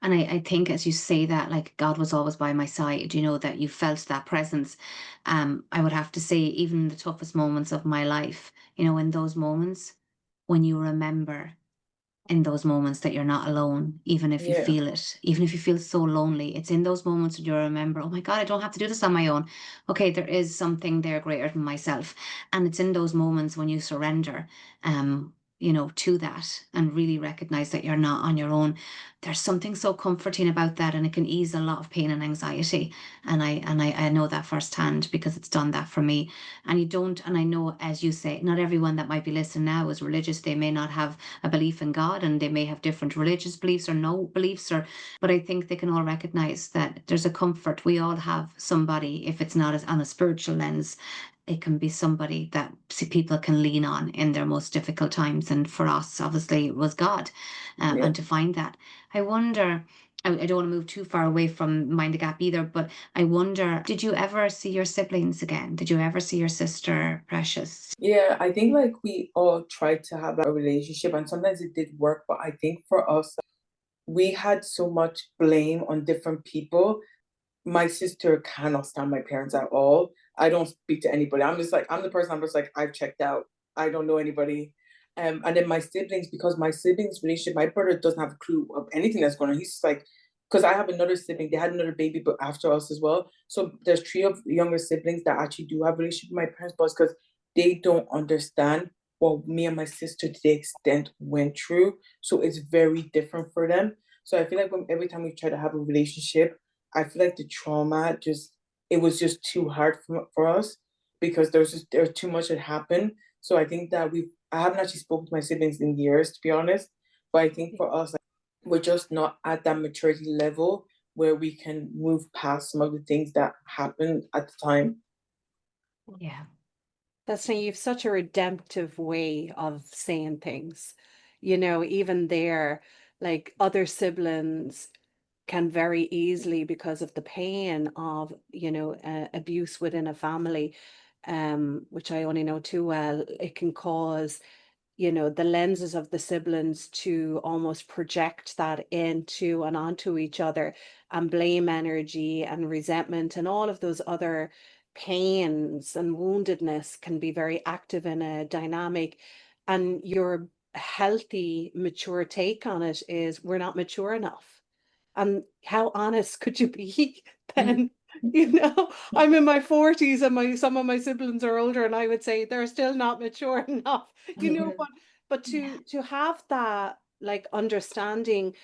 Speaker 3: And I think as you say that, like God was always by my side, that you felt that presence. I would have to say, even in the toughest moments of my life, in those moments when you remember in those moments that you're not alone, even if you
Speaker 2: Yeah,
Speaker 3: feel it, even if you feel so lonely. It's in those moments when you remember, oh my God, I don't have to do this on my own. Okay, there is something there greater than myself. And it's in those moments when you surrender, to that and really recognize that you're not on your own. There's something so comforting about that, and it can ease a lot of pain and anxiety. And I know that firsthand because it's done that for me. And I know, as you say, not everyone that might be listening now is religious. They may not have a belief in God, and they may have different religious beliefs or no beliefs, but I think they can all recognize that there's a comfort. We all have somebody, if it's not as on a spiritual lens, it can be somebody that people can lean on in their most difficult times. And for us, obviously, it was God.
Speaker 2: yeah.
Speaker 3: And to find that, I wonder, I don't want to move too far away from Mind the Gap either, but I wonder, did you ever see your siblings again? Did you ever see your sister, Precious?
Speaker 2: Yeah, I think, like, we all tried to have a relationship, and sometimes it did work, but I think for us, we had so much blame on different people. My sister cannot stand my parents at all. I don't speak to anybody. I'm just like, I'm the person, I'm just like, I've checked out. I don't know anybody. And then my siblings, because my siblings' relationship, my brother doesn't have a clue of anything that's going on. He's just like, because I have another sibling, they had another baby, but after us as well. So there's three of younger siblings that actually do have a relationship with my parents, but it's because they don't understand what me and my sister to the extent went through. So it's very different for them. So I feel like every time we try to have a relationship, I feel like the trauma just it was just too hard for us because there's too much that happened. So I think that I haven't actually spoken to my siblings in years, to be honest. But I think for us, like, we're just not at that maturity level where we can move past some of the things that happened at the time.
Speaker 3: Yeah.
Speaker 1: That's why you've such a redemptive way of saying things. Even there, like other siblings can very easily, because of the pain of, abuse within a family, which I only know too well, it can cause you know, the lenses of the siblings to almost project that into and onto each other, and blame energy and resentment and all of those other pains and woundedness can be very active in a dynamic. And your healthy, mature take on it is we're not mature enough. And how honest could you be then? You know, I'm in my 40s and some of my siblings are older, and I would say they're still not mature enough, you know, but
Speaker 3: Yeah.
Speaker 1: to have that like understanding,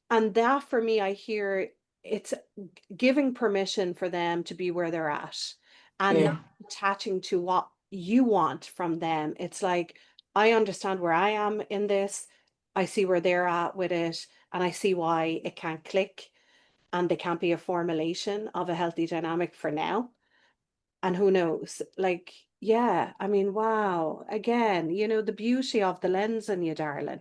Speaker 1: and that for me, I hear it's giving permission for them to be where they're at and not
Speaker 2: Yeah,
Speaker 1: attaching to what you want from them. It's like, I understand where I am in this. I see where they're at with it, and I see why it can't click and they can't be a formulation of a healthy dynamic for now. And who knows? Like, yeah, I mean, wow. Again, you know, the beauty of the lens in you, darling.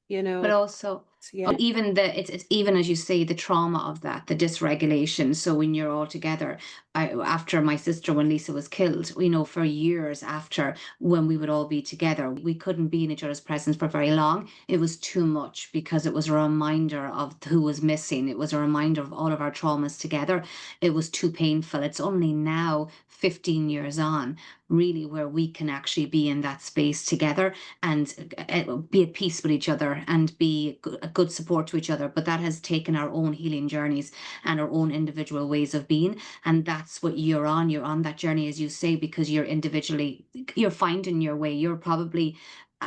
Speaker 1: You know,
Speaker 3: But also,
Speaker 1: yeah.
Speaker 3: even it's even as you say, the trauma of that, the dysregulation. So when you're all together, after my sister, when Lisa was killed, you know, for years after, when we would all be together, we couldn't be in each other's presence for very long. It was too much because it was a reminder of who was missing. It was a reminder of all of our traumas together. It was too painful. It's only now, 15 years on, really, where we can actually be in that space together and be at peace with each other and be a good support to each other. But that has taken our own healing journeys and our own individual ways of being. And that's what you're on. You're on that journey, as you say, because you're finding your way. You're probably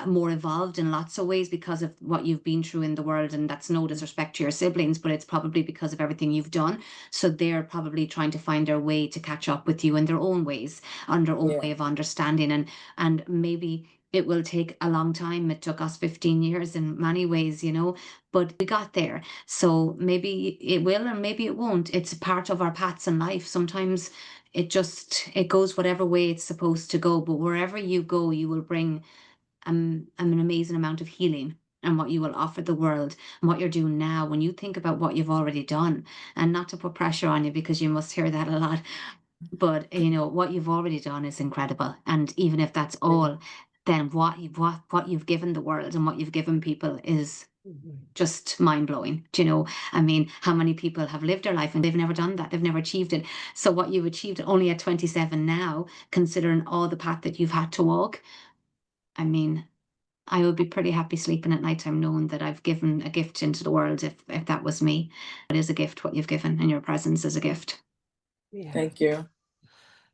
Speaker 3: more evolved in lots of ways because of what you've been through in the world. And that's no disrespect to your siblings, but it's probably because of everything you've done. So they're probably trying to find their way to catch up with you in their own ways, on their own
Speaker 2: yeah,
Speaker 3: way of understanding. And maybe it will take a long time. It took us 15 years in many ways, you know, but we got there. So maybe it will and maybe it won't. It's a part of our paths in life. Sometimes it goes whatever way it's supposed to go. But wherever you go, you will bring an amazing amount of healing, and what you will offer the world and what you're doing now. When you think about what you've already done, and not to put pressure on you because you must hear that a lot, but you know what you've already done is incredible. And even if that's
Speaker 2: yeah,
Speaker 3: all, then what you've given the world and what you've given people is
Speaker 1: Mhm.
Speaker 3: just mind blowing. Do you know? I mean, how many people have lived their life and they've never done that? They've never achieved it. So what you've achieved only at 27 now, considering all the path that you've had to walk, I mean, I would be pretty happy sleeping at night time knowing that I've given a gift into the world if that was me. It is a gift what you've given, and your presence is a gift.
Speaker 1: Yeah.
Speaker 2: thank you.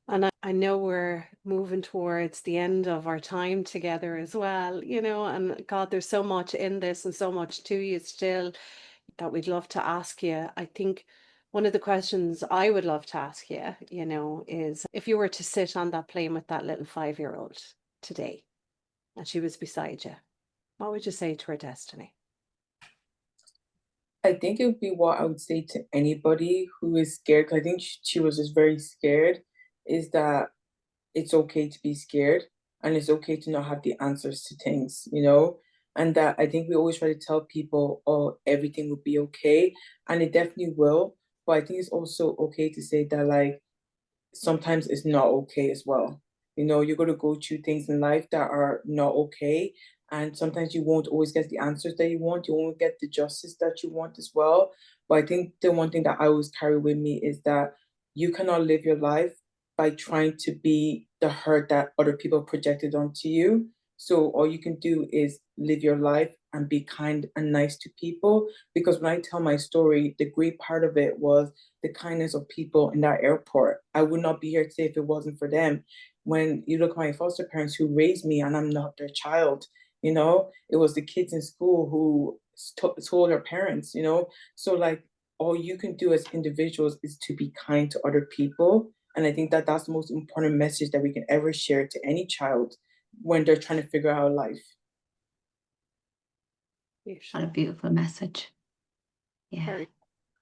Speaker 1: And I know we're moving towards the end of our time together as well, you know, and God, there's so much in this and so much to you still that we'd love to ask you. I think one of the questions I would love to ask you, you know, is if you were to sit on that plane with that little 5-year-old today and she was beside you, what would you say to her, Destiny?
Speaker 2: I think it would be what I would say to anybody who is scared, 'cause I think she was just very scared, is that it's okay to be scared and it's okay to not have the answers to things, you know? And that I think we always try to tell people, oh, everything will be okay. And it definitely will. But I think it's also okay to say that, like, sometimes it's not okay as well. You know, you're going to go through things in life that are not okay. And sometimes you won't always get the answers that you want. You won't get the justice that you want as well. But I think the one thing that I always carry with me is that you cannot live your life by trying to be the hurt that other people projected onto you. So all you can do is live your life and be kind and nice to people. Because when I tell my story, the great part of it was the kindness of people in that airport. I would not be here today if it wasn't for them. When you look at my foster parents who raised me and I'm not their child, you know, it was the kids in school who told their parents, you know. So, like, all you can do as individuals is to be kind to other people. And I think that that's the most important message that we can ever share to any child when they're trying to figure out life.
Speaker 3: What a
Speaker 1: Beautiful.
Speaker 3: beautiful message. Yeah.
Speaker 1: Very,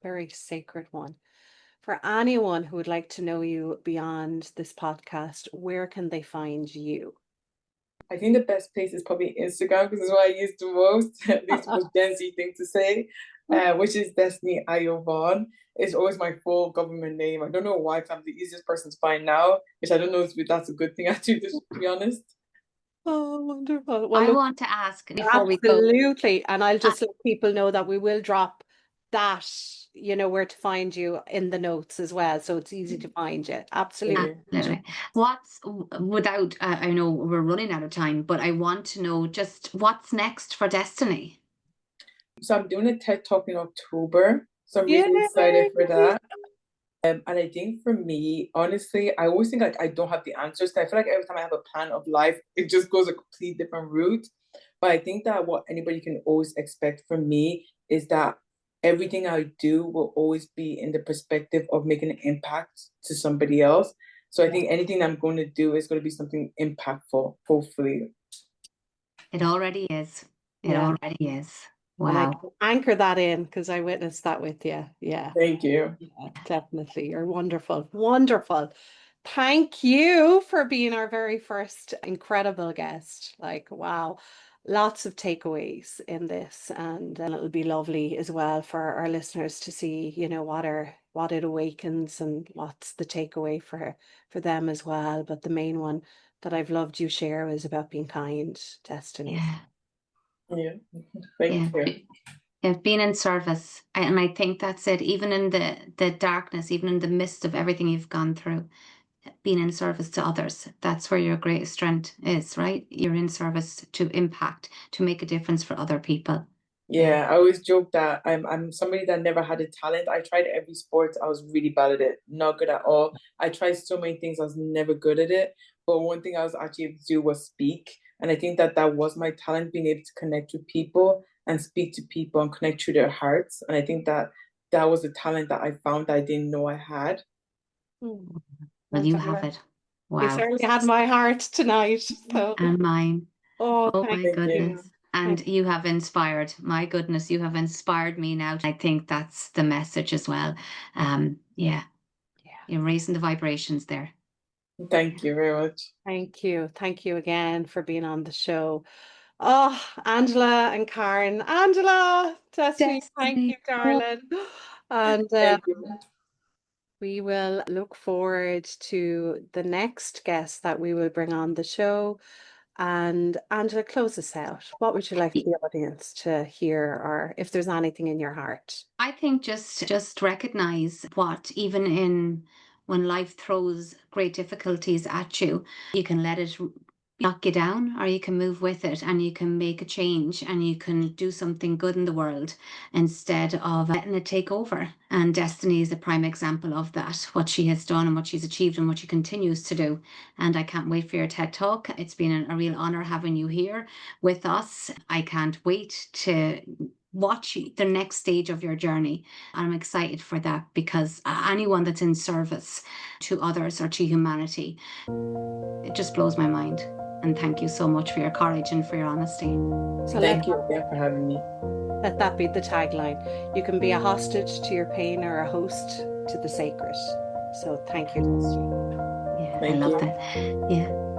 Speaker 1: very sacred one. For anyone who would like to know you beyond this podcast, where can they find you?
Speaker 2: I think the best place is probably Instagram because it's what I use the most, at least the most Gen Z thing to say, which is Destiny Ayovon. It's always my full government name. I don't know why, because I'm the easiest person to find now, which I don't know if that's a good thing actually, to be honest.
Speaker 1: Oh, wonderful. Well,
Speaker 3: I
Speaker 1: look,
Speaker 3: want to ask before we go.
Speaker 1: absolutely. And I'll
Speaker 3: uh,
Speaker 1: just let people know that we will drop that, where to find you in the notes as well. So it's easy to find you. Absolutely.
Speaker 2: Brilliant.
Speaker 3: Absolutely. Without, I know we're running out of time, but I want to know just what's next for Destiny.
Speaker 2: So I'm doing a TED Talk in October. So I'm really excited
Speaker 1: Yay!
Speaker 2: for that. And I think for me, honestly, I always think like I don't have the answers. I feel like every time I have a plan of life, it just goes a complete different route. But I think that what anybody can always expect from me is that everything I do will always be in the perspective of making an impact to somebody else. So I think anything I'm going to do is going to be something impactful, hopefully.
Speaker 3: It already is. It
Speaker 1: Yeah.
Speaker 3: already is.
Speaker 1: And I
Speaker 3: Wow.
Speaker 1: can anchor that in because I witnessed that with you. Yeah.
Speaker 2: Thank you.
Speaker 1: Yeah, definitely. You're wonderful. Wonderful. Thank you for being our very first incredible guest. Like, wow, lots of takeaways in this, and it'll be lovely as well for our listeners to see, what it awakens and what's the takeaway for them as well. But the main one that I've loved you share is about being kind, Destiny.
Speaker 3: Yeah.
Speaker 2: Yeah. Thank
Speaker 3: Yeah.
Speaker 2: you.
Speaker 3: Yeah, being in service. And I think that's it. Even in the darkness, even in the midst of everything you've gone through, being in service to others, that's where your greatest strength is, right? You're in service to impact, to make a difference for other people.
Speaker 2: Yeah, I always joke that I'm somebody that never had a talent. I tried every sport. I was really bad at it. Not good at all. I tried so many things. I was never good at it. But one thing I was actually able to do was speak. And I think that that was my talent, being able to connect with people and speak to people and connect through their hearts. And I think that that was a talent that I found that I didn't know I had.
Speaker 1: Mm.
Speaker 3: Well,
Speaker 1: Well
Speaker 3: you
Speaker 1: done.
Speaker 3: have it.
Speaker 1: You
Speaker 3: Wow.
Speaker 1: certainly had my heart tonight. So,
Speaker 3: And mine.
Speaker 1: oh,
Speaker 3: Oh
Speaker 1: thank
Speaker 3: my
Speaker 2: Thank you.
Speaker 1: you.
Speaker 3: goodness. And you have inspired, my goodness, you have inspired me now. I think that's the message as well. Yeah,
Speaker 1: Yeah.
Speaker 3: you're raising the vibrations there.
Speaker 2: Thank you very much.
Speaker 1: Thank you. Thank you again for being on the show. Oh, Angela and Karen. Angela, Destiny, thank you,
Speaker 3: Destiny. Oh,
Speaker 1: darling. And
Speaker 2: Thank you.
Speaker 1: we will look forward to the next guest that we will bring on the show. And Angela, close us out. What would you like the audience to hear, or if there's anything in your heart?
Speaker 3: I think just recognize what even in when life throws great difficulties at you, you can let it knock you down, or you can move with it and you can make a change and you can do something good in the world instead of letting it take over. And Destiny is a prime example of that, what she has done and what she's achieved and what she continues to do. And I can't wait for your TED Talk. It's been a real honor having you here with us. I can't wait to watch the next stage of your journey. I'm excited for that because anyone that's in service to others or to humanity, it just blows my mind. And thank you so much for your courage and for your honesty.
Speaker 1: So
Speaker 2: Thank you again for having me.
Speaker 1: let that be the tagline. You can be a hostage to your pain or a host to the sacred. So thank you, Destiny.
Speaker 3: Yeah, I
Speaker 2: Thank
Speaker 3: love
Speaker 2: you.
Speaker 3: that. Yeah.